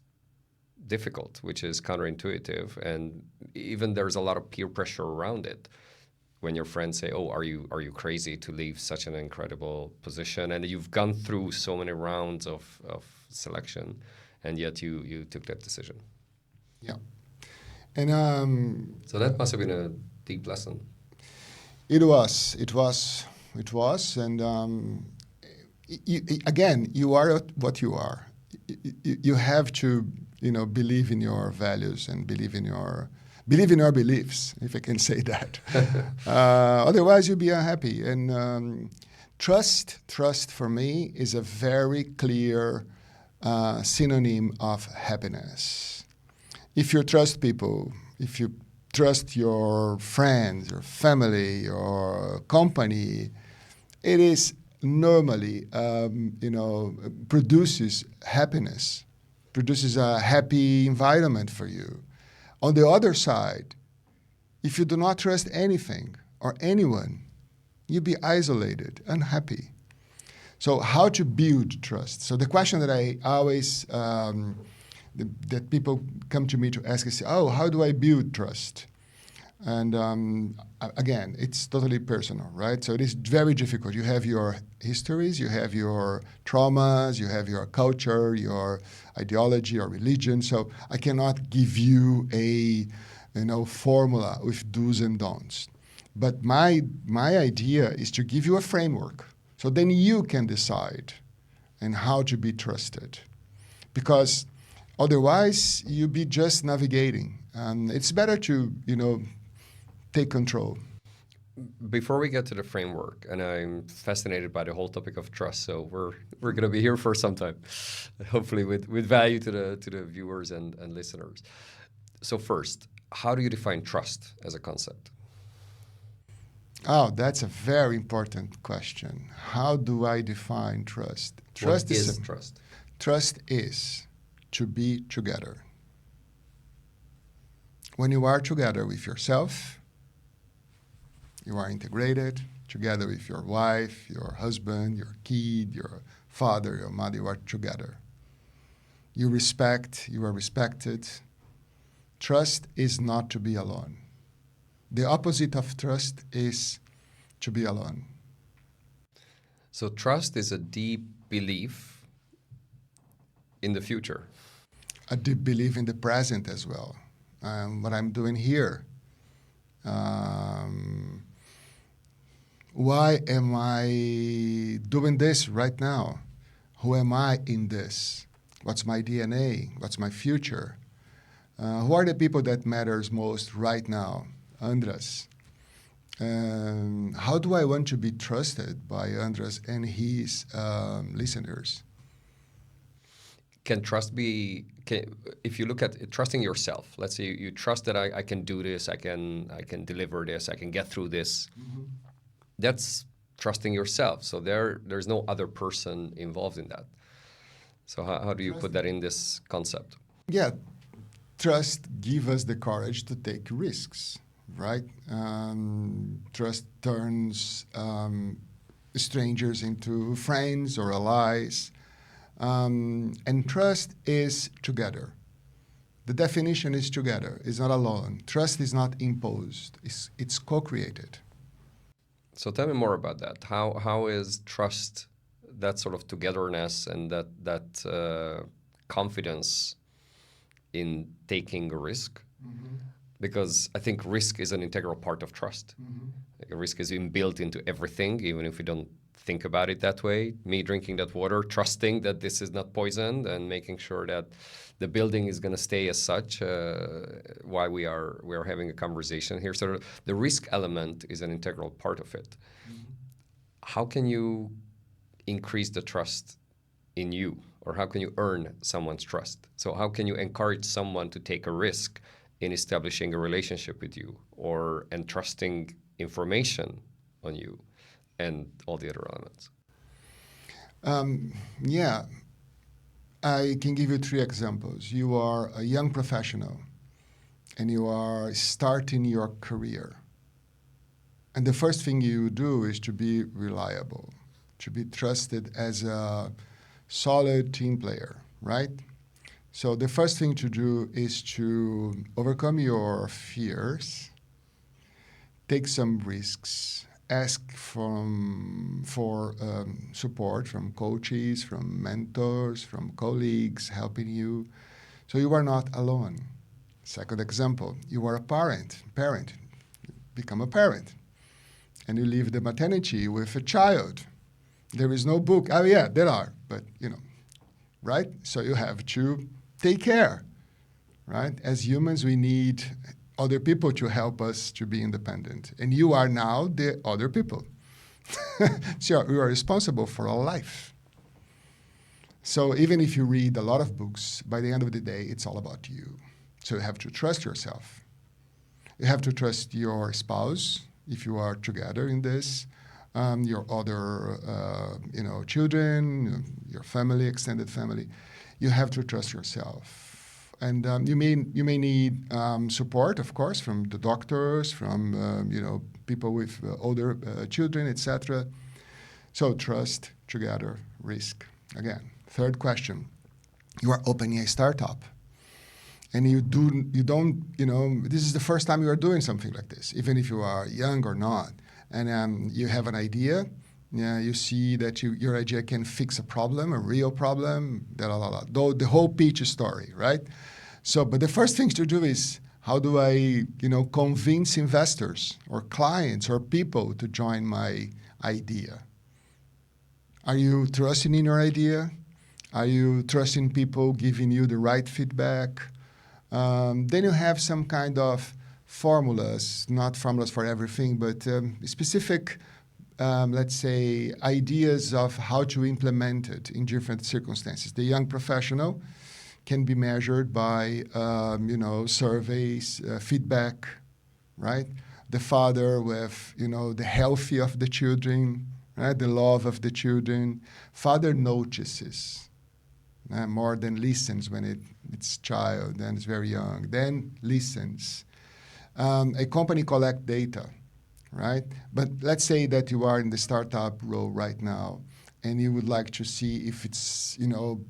difficult, which is counterintuitive, and even there's a lot of peer pressure around it. When your friends say, "Oh, are you crazy to leave such an incredible position?" And you've gone through so many rounds of selection, and yet you took that decision. Yeah. And so that must have been a deep lesson. It was, and again, you are what you are. You have to, believe in your values and believe in your beliefs, if I can say that. Otherwise, you'll be unhappy. And trust for me is a very clear synonym of happiness. If you trust people, if you trust your friends, your family, your company, it is normally, produces happiness, produces a happy environment for you. On the other side, if you do not trust anything or anyone, you'll be isolated, unhappy. So how to build trust? So the question that I always, that people come to me to ask is, how do I build trust? And again, it's totally personal, right? So it is very difficult. You have your histories, you have your traumas, you have your culture, your ideology or religion. So I cannot give you a formula with do's and don'ts. But my idea is to give you a framework. So then you can decide and how to be trusted. Because otherwise, you'll be just navigating. And it's better to, take control. Before we get to the framework, and I'm fascinated by the whole topic of trust, so we're going to be here for some time, hopefully with value to the viewers and listeners. So first, how do you define trust as a concept? Oh, that's a very important question. How do I define trust? What is trust? Trust is to be together. When you are together with yourself, you are integrated together with your wife, your husband, your kid, your father, your mother, you are together. You are respected. Trust is not to be alone. The opposite of trust is to be alone. So trust is a deep belief in the future. A deep belief in the present as well. What I'm doing here. Why am I doing this right now? Who am I in this? What's my DNA? What's my future? Who are the people that matters most right now? Andras. How do I want to be trusted by Andras and his listeners? Can trust be, if you look at trusting yourself, let's say you trust that I can do this, I can deliver this, I can get through this. Mm-hmm. That's trusting yourself. So there's no other person involved in that. So how do you put that in this concept? Yeah, trust gives us the courage to take risks, right? Trust turns strangers into friends or allies. And trust is together. The definition is together. It's not alone. Trust is not imposed. It's co-created. So tell me more about that. How is trust, that sort of togetherness and that confidence in taking a risk? Mm-hmm. Because I think risk is an integral part of trust. Mm-hmm. Risk is inbuilt into everything, even if we don't think about it that way. Me drinking that water, trusting that this is not poisoned, and making sure that the building is going to stay as such while we are having a conversation here. So the risk element is an integral part of it. Mm-hmm. How can you increase the trust in you, or how can you earn someone's trust? So how can you encourage someone to take a risk in establishing a relationship with you or entrusting information on you and all the other elements? Yeah, I can give you 3 examples. You are a young professional and you are starting your career. And the first thing you do is to be reliable, to be trusted as a solid team player, right? So the first thing to do is to overcome your fears, take some risks, ask for support from coaches, from mentors, from colleagues helping you. So you are not alone. Second example, you are a parent, become a parent, and you leave the maternity with a child. There is no book. Oh yeah, there are, but right? So you have to take care, right? As humans, we need other people to help us to be independent. And you are now the other people. So you are responsible for all life. So even if you read a lot of books, by the end of the day, it's all about you. So you have to trust yourself. You have to trust your spouse if you are together in this, your other, children, your family, extended family. You have to trust yourself, and you may need support, of course, from the doctors, from people with older children, etc. So trust together, risk. Again, third question: you are opening a startup. And this is the first time you are doing something like this, even if you are young or not. And you have an idea, you see that your idea can fix a problem, a real problem, the whole pitch story, right? So, but the first thing to do is, how do I, convince investors or clients or people to join my idea? Are you trusting in your idea? Are you trusting people giving you the right feedback? Then you have some kind of formulas, not formulas for everything, but specific, let's say, ideas of how to implement it in different circumstances. The young professional can be measured by, surveys, feedback, right? The father with, the healthy of the children, right? The love of the children. Father notices. More than listens when it's child and it's very young, then listens. A company collect data, right? But let's say that you are in the startup role right now and you would like to see if it's,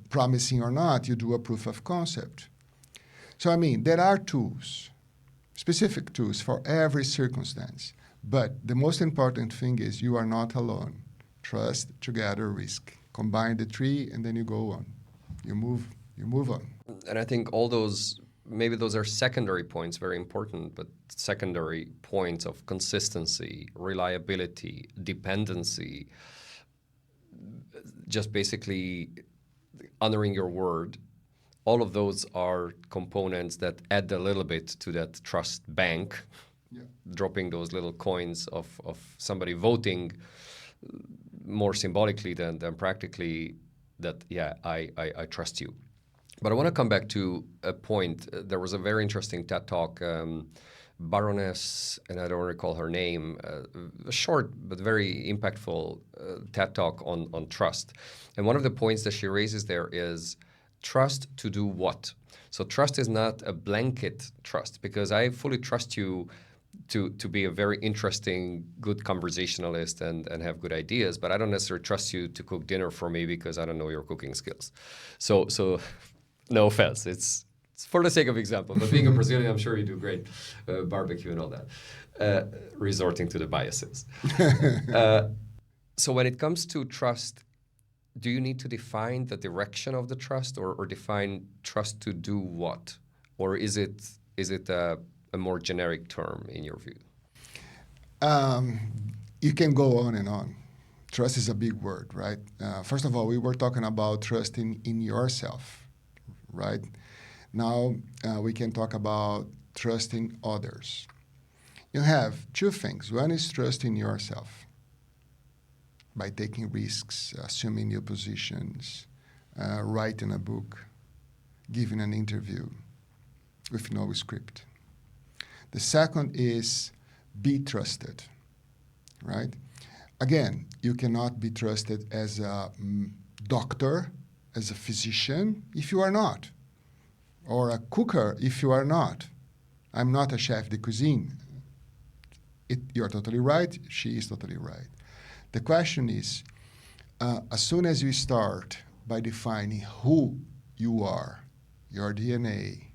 promising or not. You do a proof of concept. So, there are tools, specific tools for every circumstance. But the most important thing is you are not alone. Trust, together, risk. Combine the three and then you go on. You move on. And I think all those, maybe those are secondary points, very important, but secondary points of consistency, reliability, dependency, just basically honoring your word. All of those are components that add a little bit to that trust bank, dropping those little coins of somebody voting more symbolically than practically, that, I trust you. But I want to come back to a point. There was a very interesting TED Talk, Baroness, and I don't recall her name, a short but very impactful TED Talk on trust. And one of the points that she raises there is trust to do what? So trust is not a blanket trust, because I fully trust you to be a very interesting, good conversationalist and have good ideas, but I don't necessarily trust you to cook dinner for me because I don't know your cooking skills. So no offense, it's for the sake of example, but being a Brazilian, I'm sure you do great barbecue and all that, resorting to the biases. So when it comes to trust, do you need to define the direction of the trust or define trust to do what? Or is it a more generic term in your view? You can go on and on. Trust is a big word, right? First of all, we were talking about trusting in yourself, right? Now we can talk about trusting others. You have two things. One is trusting yourself by taking risks, assuming new positions, writing a book, giving an interview with no script. The second is be trusted, right? Again, you cannot be trusted as a doctor, as a physician, if you are not, or a cooker if you are not. I'm not a chef de cuisine. You're totally right. She is totally right. The question is, as soon as you start by defining who you are, your DNA,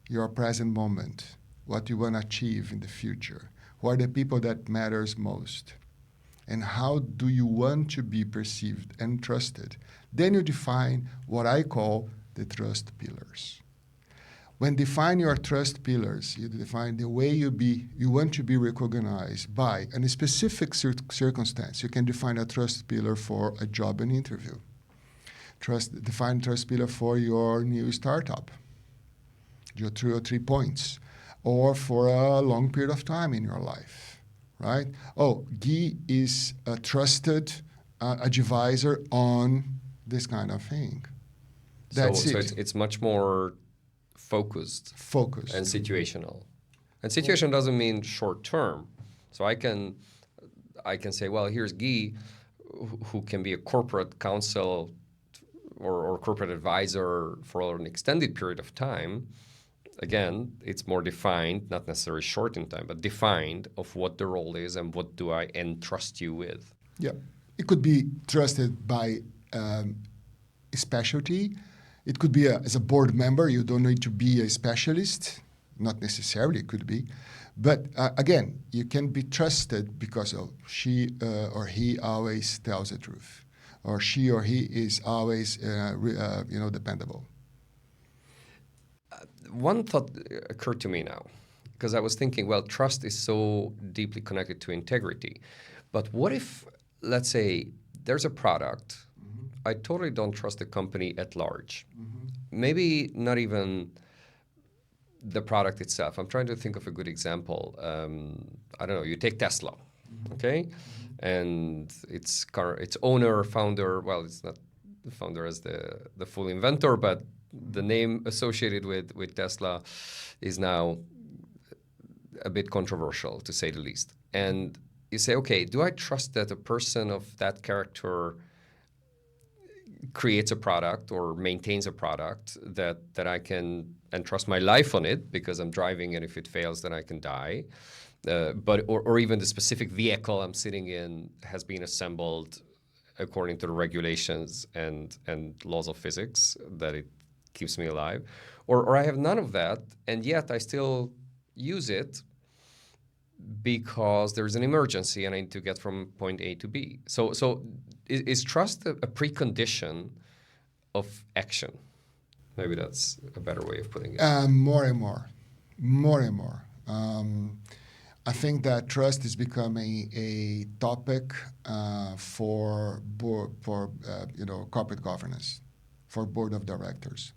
your present moment, what you want to achieve in the future, who are the people that matters most, and how do you want to be perceived and trusted, then you define what I call the trust pillars. When define your trust pillars, you define the way you want to be recognized by a specific circumstance. You can define a trust pillar for a job and interview. Define trust pillar for your new startup, your 2 or 3 points, or for a long period of time in your life, right? Oh, Gui is a trusted advisor on this kind of thing. That's so it's much more focused and situational. And situation doesn't mean short term. So I can say, well, here's Guy, who can be a corporate counsel or corporate advisor for an extended period of time. Again, it's more defined, not necessarily short in time, but defined of what the role is and what do I entrust you with. Yeah. It could be trusted by a specialty. It could be as a board member. You don't need to be a specialist. Not necessarily, it could be. But again, you can be trusted because she or he always tells the truth, or she or he is always dependable. One thought occurred to me now, because I was thinking, well, trust is so deeply connected to integrity. But what if, let's say, there's a product, I totally don't trust the company at large. Maybe not even the product itself. I'm trying to think of a good example. I don't know, you take Tesla, okay? And its owner, founder, well, it's not the founder as the full inventor, but the name associated with Tesla is now a bit controversial, to say the least. And you say, okay, do I trust that a person of that character creates a product or maintains a product that I can entrust my life on it because I'm driving, and if it fails, then I can die. Or even the specific vehicle I'm sitting in has been assembled according to the regulations and laws of physics that it keeps me alive. Or I have none of that, and yet I still use it because there's an emergency and I need to get from point A to B. So is trust a precondition of action? Maybe that's a better way of putting it. More and more. I think that trust is becoming a topic for corporate governance, for board of directors,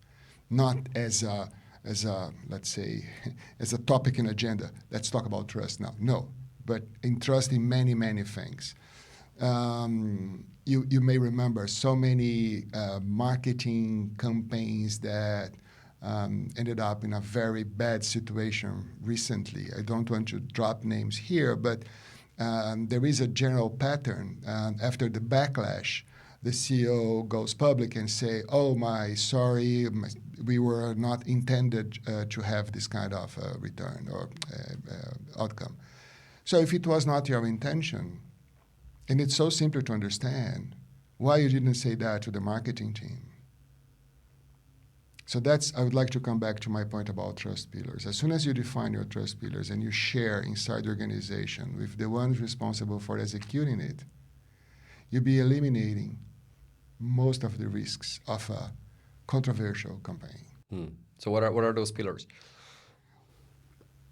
not as a let's say as a topic in agenda. Let's talk about trust now. No, but in trust in many things. You may remember so many marketing campaigns that ended up in a very bad situation recently. I don't want to drop names here, but there is a general pattern. After the backlash, the CEO goes public and say, sorry, we were not intended to have this kind of return or outcome. So if it was not your intention, and it's so simple to understand, why you didn't say that to the marketing team? So I would like to come back to my point about trust pillars. As soon as you define your trust pillars and you share inside the organization with the ones responsible for executing it, you'll be eliminating most of the risks of a controversial campaign. So what are those pillars?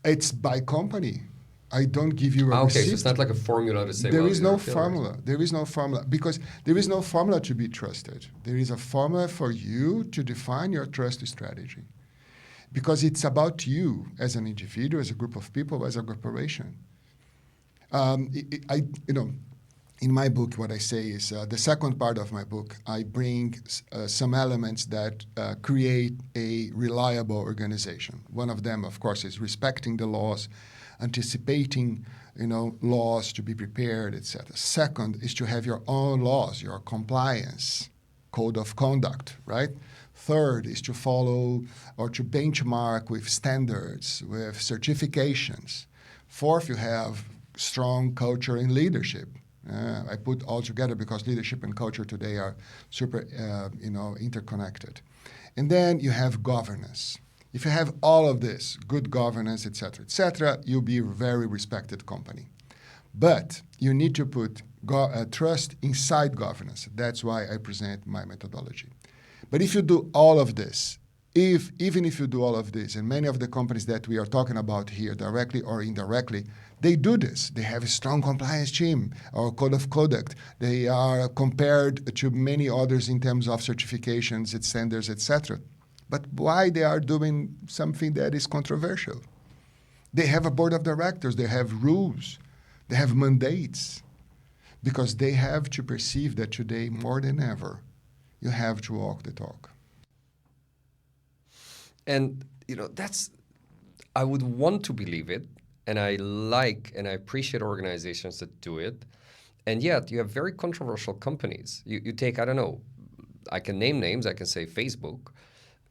It's by company. I don't give you a okay, receipt. so it's not like a formula to say, There is no formula. There is no formula because there is no formula to be trusted. There is a formula for you to define your trust strategy because it's about you as an individual, as a group of people, as a corporation. In my book, what I say is the second part of my book, I bring some elements that create a reliable organization. One of them, of course, is respecting the laws, anticipating, laws to be prepared, etc. Second is to have your own laws, your compliance, code of conduct, right? Third is to follow or to benchmark with standards, with certifications. Fourth, you have strong culture and leadership. I put all together because leadership and culture today are super, interconnected. And then you have governance. If you have all of this, good governance, et cetera, you'll be a very respected company. But you need to put trust inside governance. That's why I present my methodology. But if you do all of this, even if you do all of this, and many of the companies that we are talking about here, directly or indirectly, they do this. They have a strong compliance team or code of conduct. They are compared to many others in terms of certifications, its standards, etc. But why they are doing something that is controversial? They have a board of directors. They have rules. They have mandates. Because they have to perceive that today, more than ever, you have to walk the talk. And, I would want to believe it, and I like and I appreciate organizations that do it. And yet, you have very controversial companies. You take, I don't know, I can name names, I can say Facebook,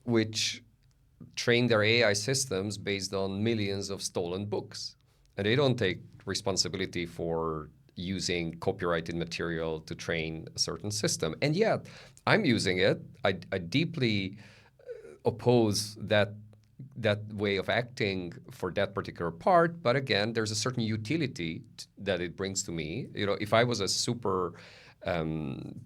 which train their AI systems based on millions of stolen books. And they don't take responsibility for using copyrighted material to train a certain system. And yet, I'm using it. I deeply oppose that way of acting for that particular part. But again, there's a certain utility that it brings to me. You know, if I was a super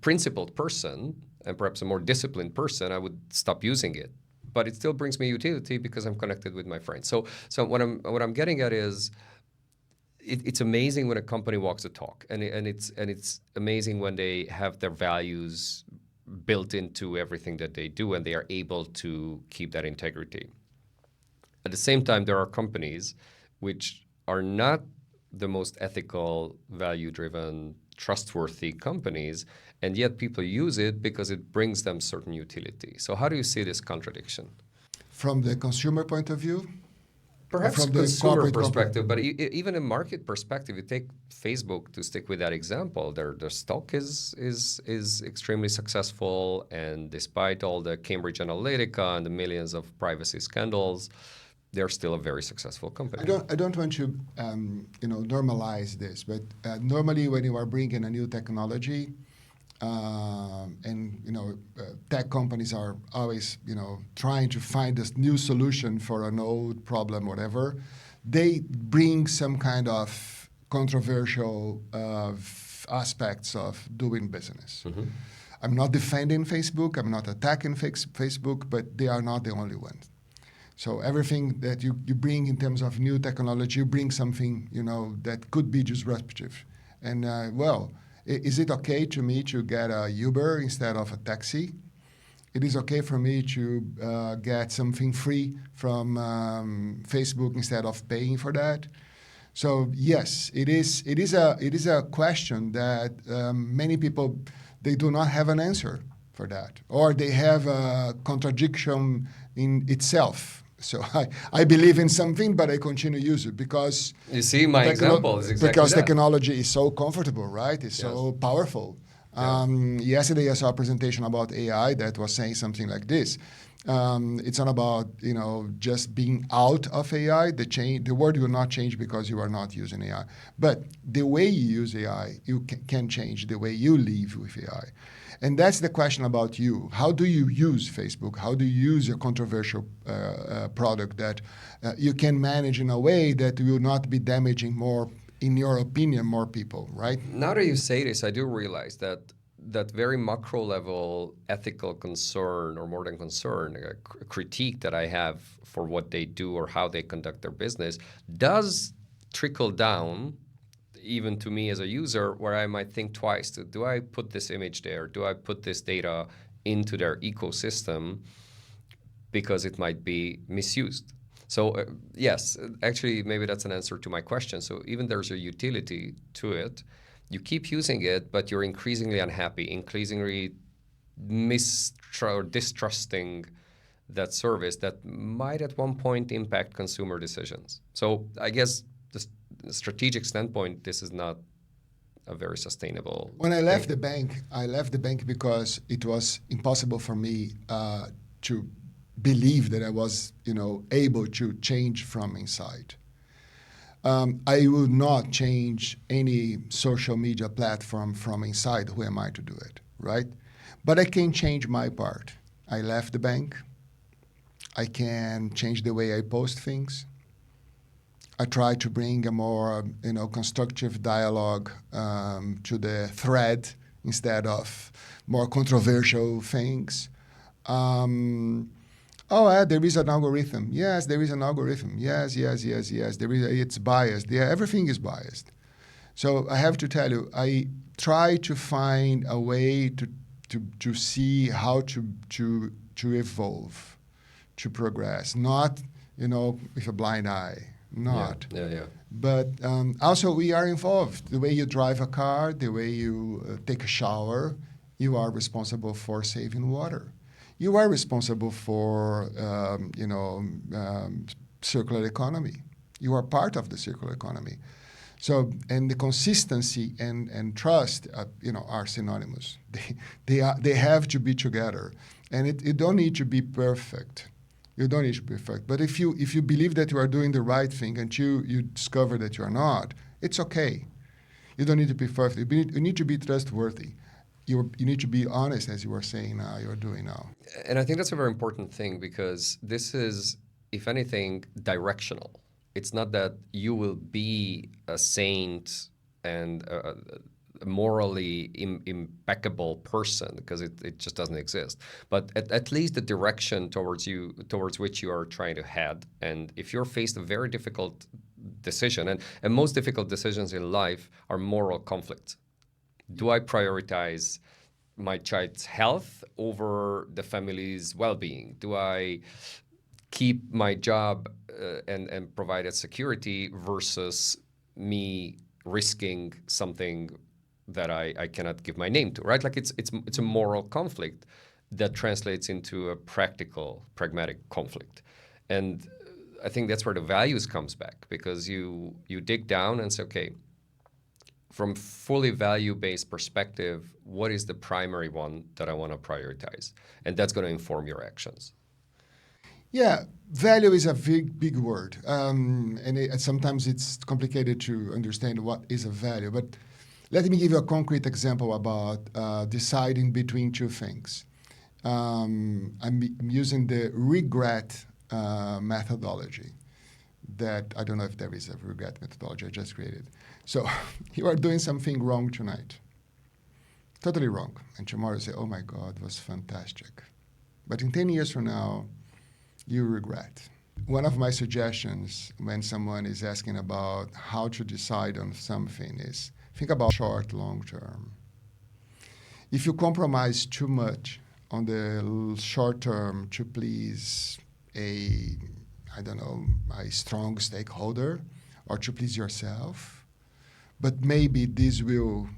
principled person and perhaps a more disciplined person, I would stop using it. But it still brings me utility because I'm connected with my friends. So what I'm getting at is it's amazing when a company walks the talk, and it's amazing when they have their values built into everything that they do, and they are able to keep that integrity. At the same time, there are companies which are not the most ethical, value-driven, trustworthy companies, and yet people use it because it brings them certain utility. So how do you see this contradiction? From the consumer point of view? Perhaps From the consumer corporate perspective, but even a market perspective, you take Facebook to stick with that example. Their stock is extremely successful, and despite all the Cambridge Analytica and the millions of privacy scandals, they're still a very successful company. I don't want to normalize this, but normally when you are bringing a new technology, tech companies are always, trying to find this new solution for an old problem, whatever. They bring some kind of controversial aspects of doing business. Mm-hmm. I'm not defending Facebook. I'm not attacking Facebook, but they are not the only ones. So everything that you bring in terms of new technology, you bring something, that could be disruptive. And, is it okay to me to get a Uber instead of a taxi? It is okay for me to get something free from Facebook instead of paying for that. So yes, it is a question that many people, they do not have an answer for that, or they have a contradiction in itself. So I believe in something, but I continue to use it because... You see, my example is exactly because that. Technology is so comfortable, right? It's so powerful. Yesterday I saw a presentation about AI that was saying something like this. It's not about, just being out of AI. The world will not change because you are not using AI. But the way you use AI, you can change the way you live with AI. And that's the question about you. How do you use Facebook? How do you use a controversial product that you can manage in a way that will not be damaging more, in your opinion, more people, right? Now that you say this, I do realize that very macro level ethical concern, or more than concern, a critique that I have for what they do or how they conduct their business does trickle down even to me as a user, where I might think twice. Do I put this image there? Do I put this data into their ecosystem? Because it might be misused. So yes, actually, maybe that's an answer to my question. So even there's a utility to it. You keep using it, but you're increasingly unhappy, increasingly distrusting that service that might at one point impact consumer decisions. So I guess the strategic standpoint, this is not a very sustainable When I left the bank, because it was impossible for me to believe that I was, able to change from inside. I will not change any social media platform from inside. Who am I to do it, right? But I can change my part. I left the bank. I can change the way I post things. I try to bring a more, constructive dialogue to the thread instead of more controversial things. There is an algorithm. Yes, there is an algorithm. Yes. It's biased. Yeah, everything is biased. So I have to tell you, I try to find a way to see how to evolve, to progress, not, with a blind eye. Not. Yeah. But also we are involved. The way you drive a car, the way you take a shower, you are responsible for saving water. You are responsible for, circular economy. You are part of the circular economy. So, and the consistency and trust, are synonymous. They have to be together, and you don't need to be perfect. You don't need to be perfect. But if you believe that you are doing the right thing until you discover that you are not, it's okay. You don't need to be perfect. You need to be trustworthy. You need to be honest, as you were saying you're doing now. And I think that's a very important thing, because this is, if anything, directional. It's not that you will be a saint and a morally impeccable person, because it just doesn't exist. But at least the direction towards which you are trying to head. And if you're faced a very difficult decision, and most difficult decisions in life are moral conflicts. Do I prioritize my child's health over the family's well-being? Do I keep my job and provide a security versus me risking something that I cannot give my name to, right? Like it's a moral conflict that translates into a practical, pragmatic conflict. And I think that's where the values comes back, because you dig down and say, okay, from fully value-based perspective, what is the primary one that I want to prioritize? And that's going to inform your actions. Yeah, value is a big word. And sometimes it's complicated to understand what is a value. But let me give you a concrete example about deciding between two things. I'm using the regret methodology. That I don't know if there is a regret methodology I just created. So you are doing something wrong tonight, totally wrong, and tomorrow you say, "Oh my God, it was fantastic," but in 10 years from now, you regret. One of my suggestions when someone is asking about how to decide on something is think about short, long term. If you compromise too much on the short term to please a strong stakeholder or to please yourself, but maybe this will,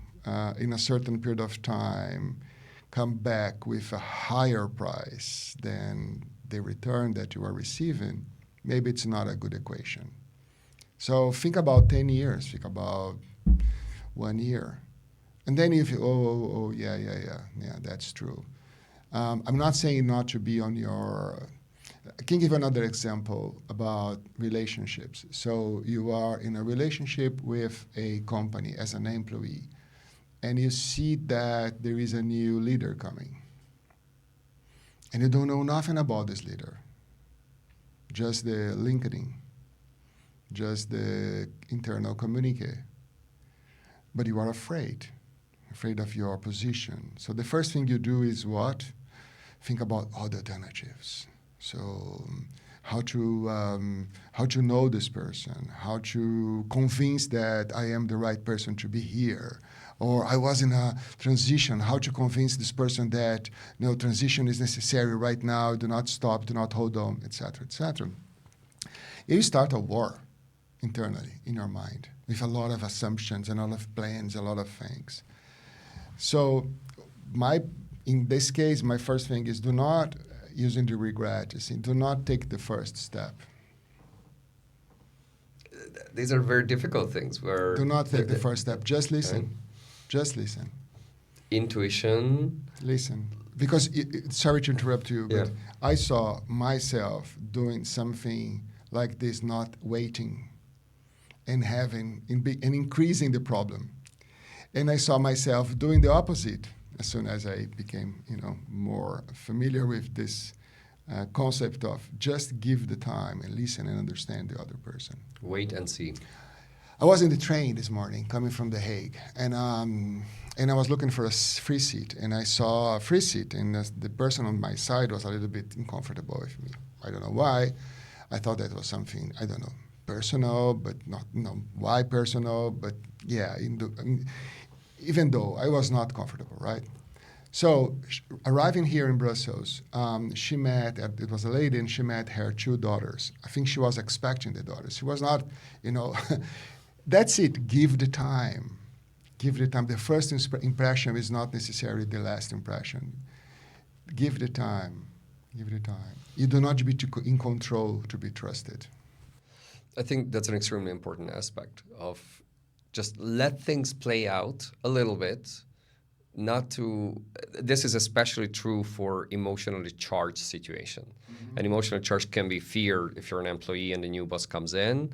in a certain period of time, come back with a higher price than the return that you are receiving, maybe it's not a good equation. So think about 10 years, think about 1 year. And then if you, yeah, that's true. I'm not saying not to be on your... I can give another example about relationships. So you are in a relationship with a company as an employee, and you see that there is a new leader coming. And you don't know nothing about this leader, just the LinkedIn, just the internal communique. But you are afraid of your position. So the first thing you do is what? Think about other alternatives. So how to know this person, how to convince that I am the right person to be here, or I was in a transition, how to convince this person that transition is necessary right now, do not stop, do not hold on, etc., etc. You start a war internally in your mind with a lot of assumptions and a lot of plans, a lot of things. So in this case, my first thing is do not, using the regret, do not take the first step. These are very difficult things. Where do not take the first step. Just listen. Right? Just listen. Intuition. Listen. Because, sorry to interrupt you, but Yeah. I saw myself doing something like this, not waiting and increasing the problem. And I saw myself doing the opposite as soon as I became, more familiar with this concept of just give the time and listen and understand the other person. Wait and see. I was in the train this morning coming from The Hague, and I was looking for a free seat, and I saw a free seat, and the person on my side was a little bit uncomfortable with me. I don't know why. I thought that was something, I don't know, personal, but not, why personal, but yeah, even though I was not comfortable, right? So arriving here in Brussels, she met, it was a lady, and she met her 2 daughters. I think she was expecting the daughters. She was not, that's it, give the time. Give the time. The first impression is not necessarily the last impression. Give the time. Give the time. You do not need to be in control to be trusted. I think that's an extremely important aspect of just let things play out a little bit. Not to, this is especially true for emotionally charged situation. An emotionally charged can be fear if you're an employee and the new boss comes in,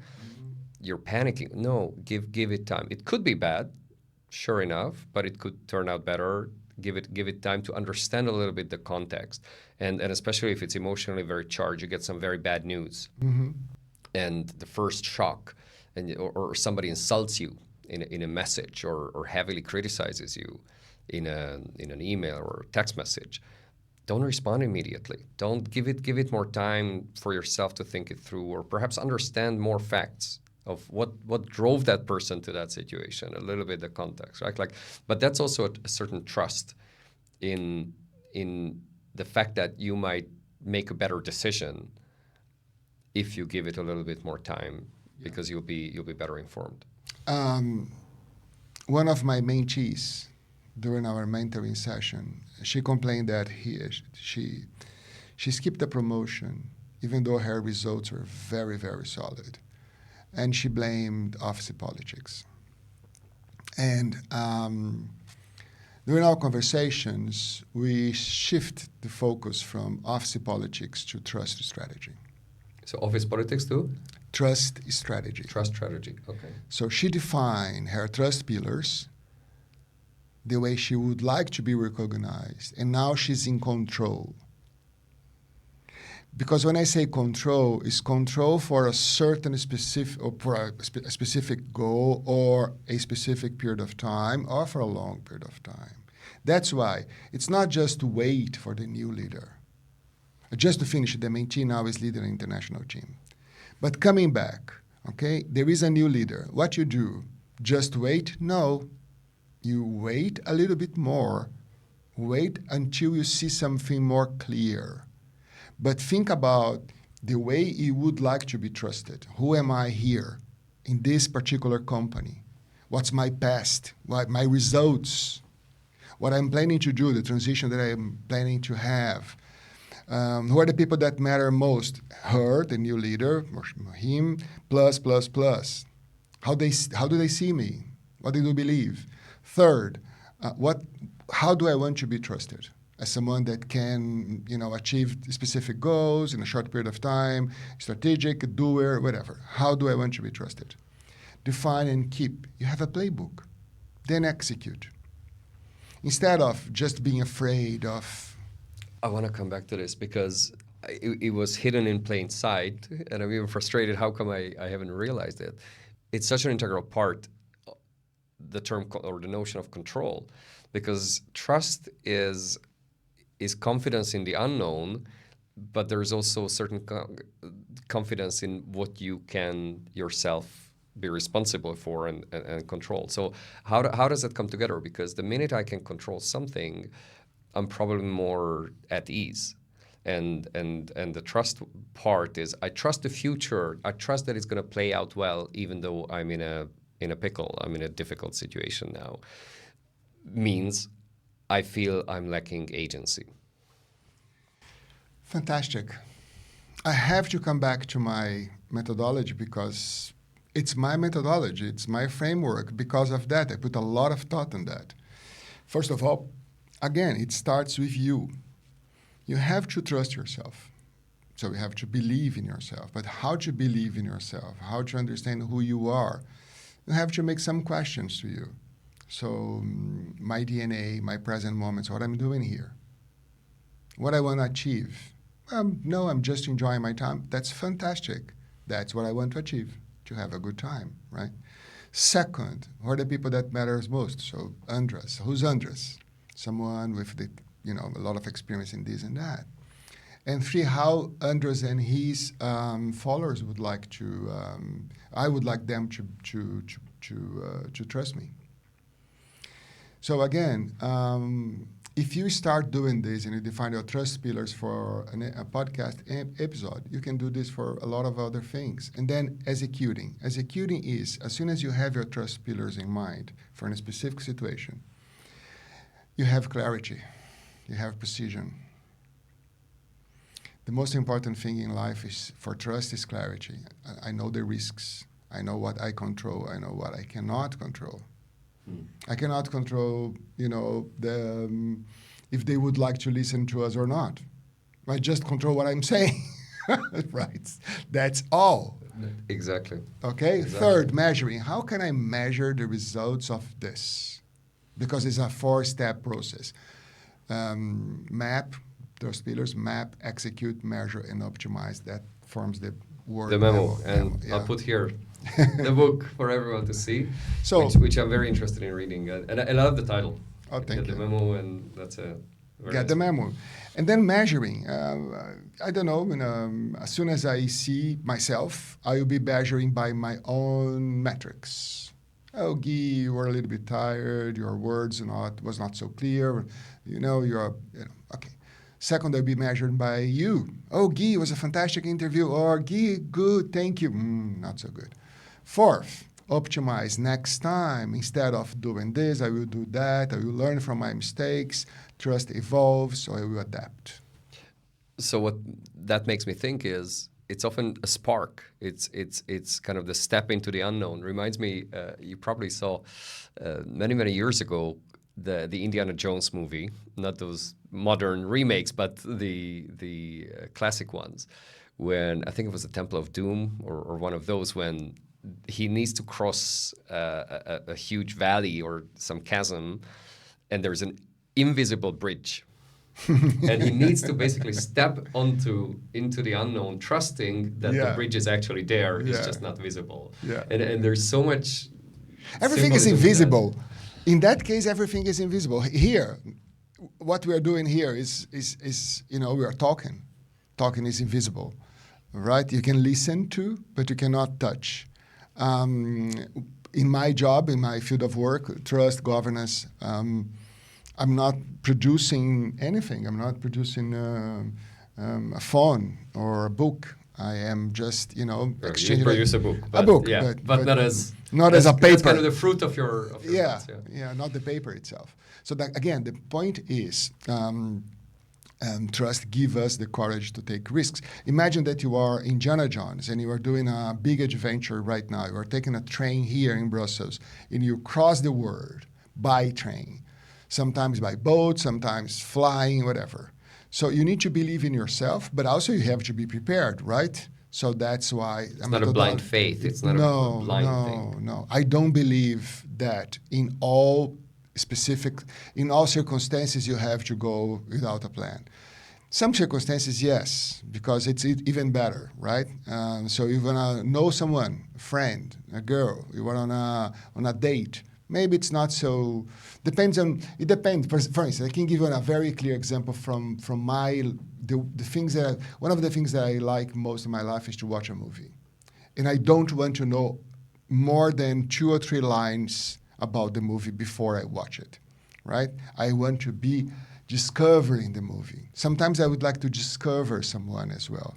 you're panicking. No, give it time. It could be bad, sure enough, but it could turn out better. Give it time to understand a little bit the context. And especially if it's emotionally very charged, you get some very bad news. And the first shock, or somebody insults you in a message, or heavily criticizes you in an email or text message, don't respond immediately. Don't give it more time for yourself to think it through, or perhaps understand more facts of what drove that person to that situation, a little bit the context, right? But that's also a certain trust in the fact that you might make a better decision if you give it a little bit more time, because you'll be better informed. One of my mentees during our mentoring session, she complained that she skipped the promotion even though her results were very, very solid. And she blamed office politics. And during our conversations, we shift the focus from office politics to trust strategy. So office politics too? Trust strategy. Trust strategy, okay. So she defined her trust pillars the way she would like to be recognized, and now she's in control. Because when I say control, it's control for a certain specific, or for a specific goal, or a specific period of time, or for a long period of time. That's why it's not just to wait for the new leader. Just to finish, the mentee now is leading an international team. But coming back, okay, there is a new leader. What you do? Just wait? No. You wait a little bit more. Wait until you see something more clear. But think about the way you would like to be trusted. Who am I here in this particular company? What's my past? What my results? What I'm planning to do, the transition that I'm planning to have. Who are the people that matter most? Her, the new leader, or him, plus. How do they see me? What do they believe? Third, how do I want to be trusted? As someone that can, achieve specific goals in a short period of time, strategic, doer, whatever. How do I want to be trusted? Define and keep. You have a playbook. Then execute. Instead of just being afraid of... I want to come back to this because it was hidden in plain sight, and I'm even frustrated. How come I haven't realized it? It's such an integral part, the term or the notion of control, because trust is confidence in the unknown, but there's also certain confidence in what you can yourself be responsible for and control. So how does that come together? Because the minute I can control something, I'm probably more at ease. And the trust part is I trust the future. I trust that it's going to play out well, even though I'm in a pickle. I'm in a difficult situation now. Means I feel I'm lacking agency. Fantastic. I have to come back to my methodology because it's my methodology. It's my framework. Because of that, I put a lot of thought on that. First of all, again, it starts with you. You have to trust yourself. So you have to believe in yourself. But how to believe in yourself, how to understand who you are, you have to make some questions to you. So my DNA, my present moments, what I'm doing here, what I want to achieve. No, I'm just enjoying my time. That's fantastic. That's what I want to achieve, to have a good time, right? Second, who are the people that matters most? So Andras. Who's Andras? Someone with a lot of experience in this and that. And three, how Andras and his followers would like to. I would like them to trust me. So again, if you start doing this and you define your trust pillars for a podcast episode, you can do this for a lot of other things. And then executing. Executing is, as soon as you have your trust pillars in mind for a specific situation, you have clarity, you have precision. The most important thing in life is for trust is clarity. I know the risks. I know what I control. I know what I cannot control. I cannot control, if they would like to listen to us or not. I just control what I'm saying. Right. That's all. Exactly. Okay. Exactly. Third, measuring. How can I measure the results of this? Because it's a 4-step process. Map, those pillars, map, execute, measure, and optimize. That forms the word The memo. memo. I'll put here the book for everyone to see, So, which I'm very interested in reading. And I love the title. Oh, thank Get you. the memo, and that's a very Get nice the book. memo. And then measuring. I don't know, as soon as I see myself, I will be measuring by my own metrics. Oh, Guy, you were a little bit tired. Your words was not so clear. Okay. Second, I'll be measured by you. Oh, Guy, it was a fantastic interview. Or Guy, good, thank you. Not so good. Fourth, optimize next time. Instead of doing this, I will do that. I will learn from my mistakes. Trust evolves, so I will adapt. So what that makes me think is it's often a spark. It's kind of the step into the unknown. Reminds me, you probably saw many years ago the Indiana Jones movie, not those modern remakes, but the classic ones. When I think it was the Temple of Doom or one of those, when he needs to cross a huge valley or some chasm, and there's an invisible bridge. And he needs to basically step into the unknown, trusting that the bridge is actually there. It's just not visible. Yeah. And there's so much. Everything is symbolism invisible. In that case, everything is invisible. Here, what we are doing here is we are talking. Talking is invisible, right? You can listen to, but you cannot touch. In my job, in my field of work, trust, governance, I'm not producing anything. I'm not producing a phone or a book. I am just, exchanging. You produce a book. But, a book, yeah, but not as a paper. That's kind of the fruit of your thoughts, not the paper itself. So that, again, the point is trust gives us the courage to take risks. Imagine that you are Indiana Jones and you are doing a big adventure right now. You are taking a train here in Brussels and you cross the world by train, sometimes by boat, sometimes flying, whatever. So you need to believe in yourself, but also you have to be prepared, right? So that's why... It's not a blind faith. It's not a blind thing. No. I don't believe that in all circumstances you have to go without a plan. Some circumstances, yes, because it's even better, right? So you want to know someone, a friend, a girl, you want on a date. Maybe it's not so. It depends. For instance, I can give you a very clear example from the things that one of the things that I like most in my life is to watch a movie, and I don't want to know more than 2 or 3 lines about the movie before I watch it, right? I want to be discovering the movie. Sometimes I would like to discover someone as well,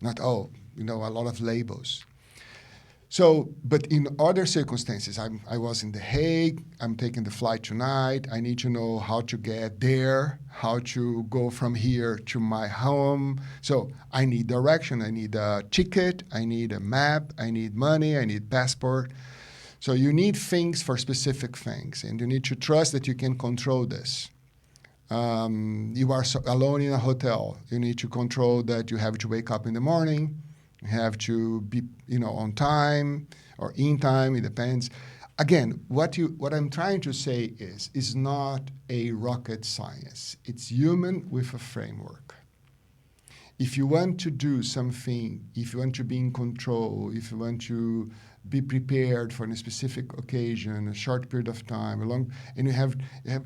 not a lot of labels. So, but in other circumstances, I was in The Hague, I'm taking the flight tonight, I need to know how to get there, how to go from here to my home. So I need direction, I need a ticket, I need a map, I need money, I need passport. So you need things for specific things, and you need to trust that you can control this. You are alone in a hotel, you need to control that you have to wake up in the morning, have to be, on time or in time. It depends. Again, what I'm trying to say is not a rocket science. It's human with a framework. If you want to do something, if you want to be in control, if you want to be prepared for a specific occasion, a short period of time, and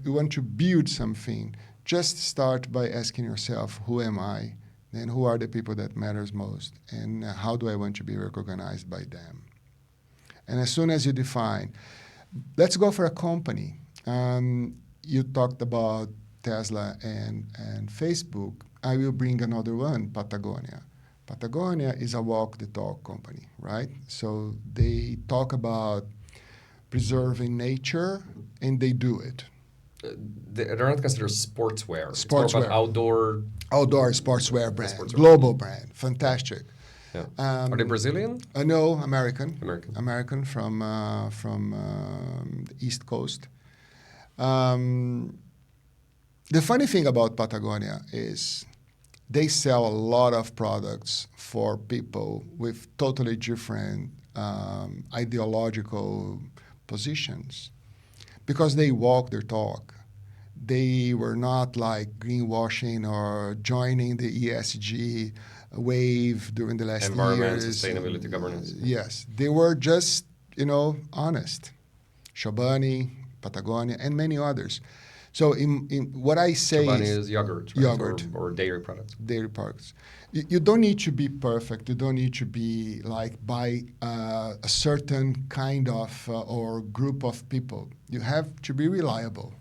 you want to build something, just start by asking yourself, who am I? Then who are the people that matters most? And how do I want to be recognized by them? And as soon as you define, let's go for a company. You talked about Tesla and Facebook. I will bring another one, Patagonia. Patagonia is a walk the talk company, right? So they talk about preserving nature and they do it. They're not considered sportswear. It's more about Sportswear. outdoor. Outdoor sportswear brand. Sportswear. Global brand. Fantastic. Yeah. Are they Brazilian? No, American. American. American from the East Coast. The funny thing about Patagonia is they sell a lot of products for people with totally different ideological positions because they walk their talk. They were not like greenwashing or joining the ESG wave during the last Environment, years. sustainability, governance. Yes, they were just, honest. Chobani, Patagonia, and many others. So in what I say Chobani is is yogurt, right? yogurt. Or dairy products. Dairy products. You don't need to be perfect. You don't need to be like by a certain kind of or group of people. You have to be reliable.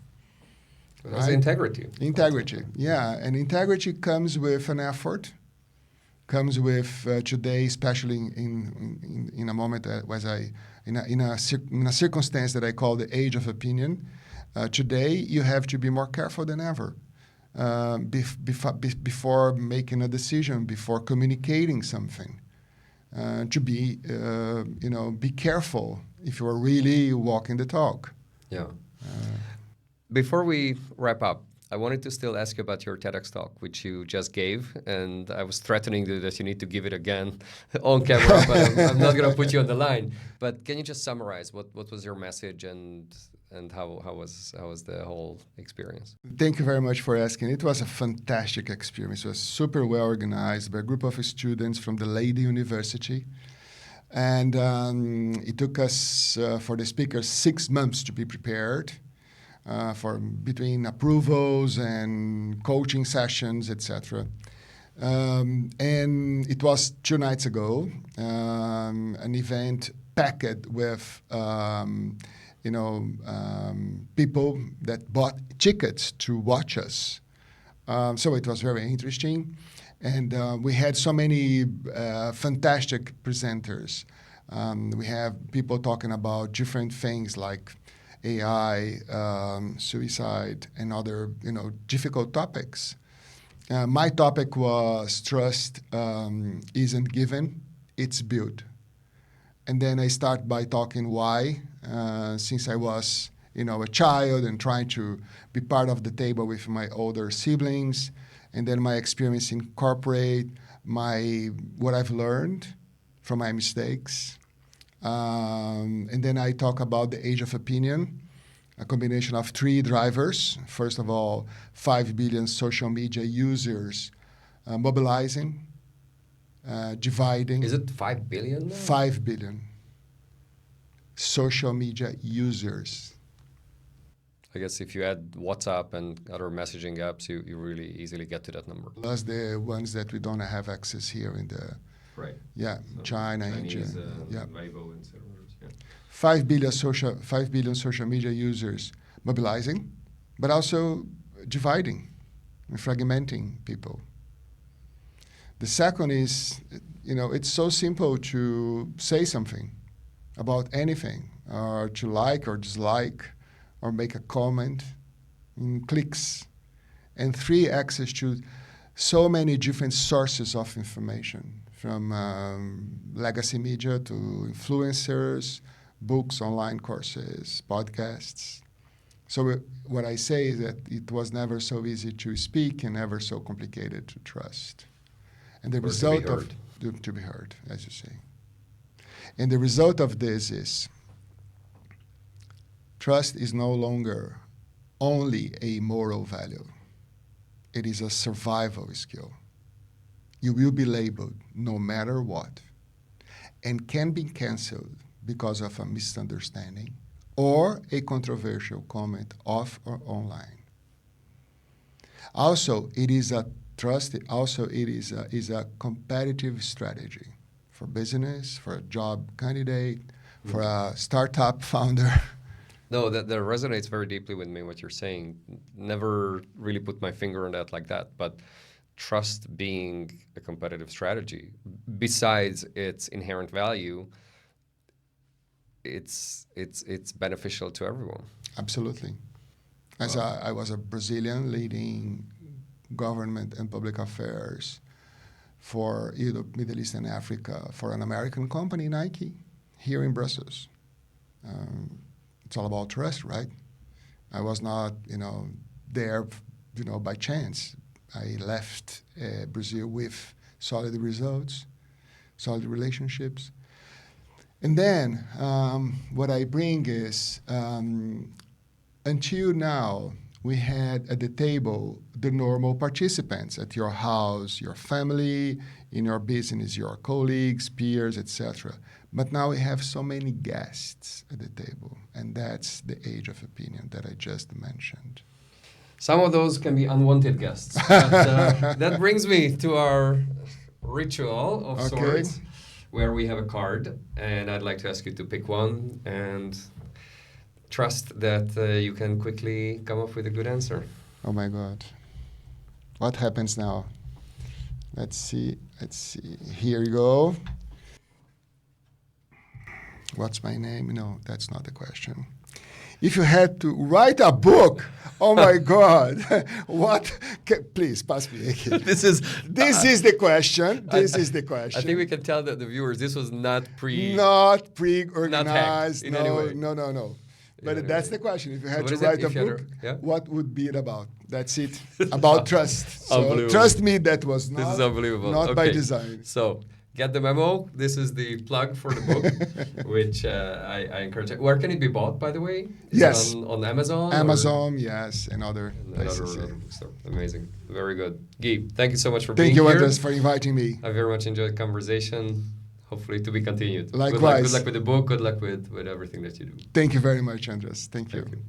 That's Right? integrity. Integrity, yeah. And integrity comes with an effort, comes with today, especially in a moment in a circumstance that I call the age of opinion. Today, you have to be more careful than ever before making a decision, before communicating something. To be careful if you are really walking the talk. Yeah. Before we wrap up, I wanted to still ask you about your TEDx talk, which you just gave, and I was threatening you that you need to give it again on camera, but I'm not going to put you on the line. But can you just summarize what was your message and how was the whole experience? Thank you very much for asking. It was a fantastic experience. It was super well organized by a group of students from the Lady University. And it took us, for the speakers, 6 months to be prepared. For between approvals and coaching sessions, etc. And it was 2 nights ago, an event packed with people that bought tickets to watch us. So it was very interesting. And we had so many fantastic presenters. We have people talking about different things like AI, suicide, and other difficult topics. My topic was trust isn't given, it's built. And then I start by talking why, since I was a child and trying to be part of the table with my older siblings, and then my experience in corporate, what I've learned from my mistakes. And then I talk about the age of opinion, a combination of 3 drivers. First of all, 5 billion social media users mobilizing, dividing. Is it 5 billion now? 5 billion social media users. I guess if you add WhatsApp and other messaging apps, you really easily get to that number. Plus the ones that we don't have access here in the Right. Yeah, so China, India. Yeah. Weibo and servers, yeah. 5 billion social media users mobilizing, but also dividing and fragmenting people. The second is, it's so simple to say something about anything, or to like or dislike, or make a comment in clicks. And 3, access to so many different sources of information, from legacy media to influencers, books, online courses, podcasts. So what I say is that it was never so easy to speak and never so complicated to trust. And the result of to be heard, as you say. And the result of this is trust is no longer only a moral value. It is a survival skill. You will be labeled no matter what, and can be canceled because of a misunderstanding or a controversial comment off or online. Also, it is a trust. Also, it is a competitive strategy for business, for a job candidate, for a startup founder. No, that resonates very deeply with me, what you're saying. Never really put my finger on that like that, but trust being a competitive strategy, besides its inherent value, it's beneficial to everyone. Absolutely. As I was a Brazilian leading government and public affairs for Europe, Middle East, and Africa for an American company, Nike, here in Brussels. It's all about trust, right? I was not, there, by chance. I left Brazil with solid results, solid relationships. And then what I bring is, until now, we had at the table the normal participants at your house, your family, in your business, your colleagues, peers, etc. But now we have so many guests at the table, and that's the age of opinion that I just mentioned. Some of those can be unwanted guests. But, that brings me to our ritual of sorts, where we have a card, and I'd like to ask you to pick one and trust that you can quickly come up with a good answer. Oh my God. What happens now? Let's see. Here you go. What's my name? No, that's not the question. If you had to write a book, oh my God, please pass me again. This is the question. This is the question. I think we can tell that the viewers, this was not pre-organized. in any way. No. But that's the question. If you had What to is it? write a If you had book, yeah? what would be it about? That's it. About trust. So Unbelievable. trust me, that was This is unbelievable. not by design. So, Get the Memo. This is the plug for the book, which I encourage. Where can it be bought, by the way? Is Yes. it on Amazon? Amazon, yes, and other places. Other bookstore. Amazing. Very good. Guy, thank you so much for Thank being you, here. Andras, for inviting me. I very much enjoyed the conversation. Hopefully to be continued. Likewise. Good luck with the book. Good luck with everything that you do. Thank you very much, Andras. Thank you. Thank you.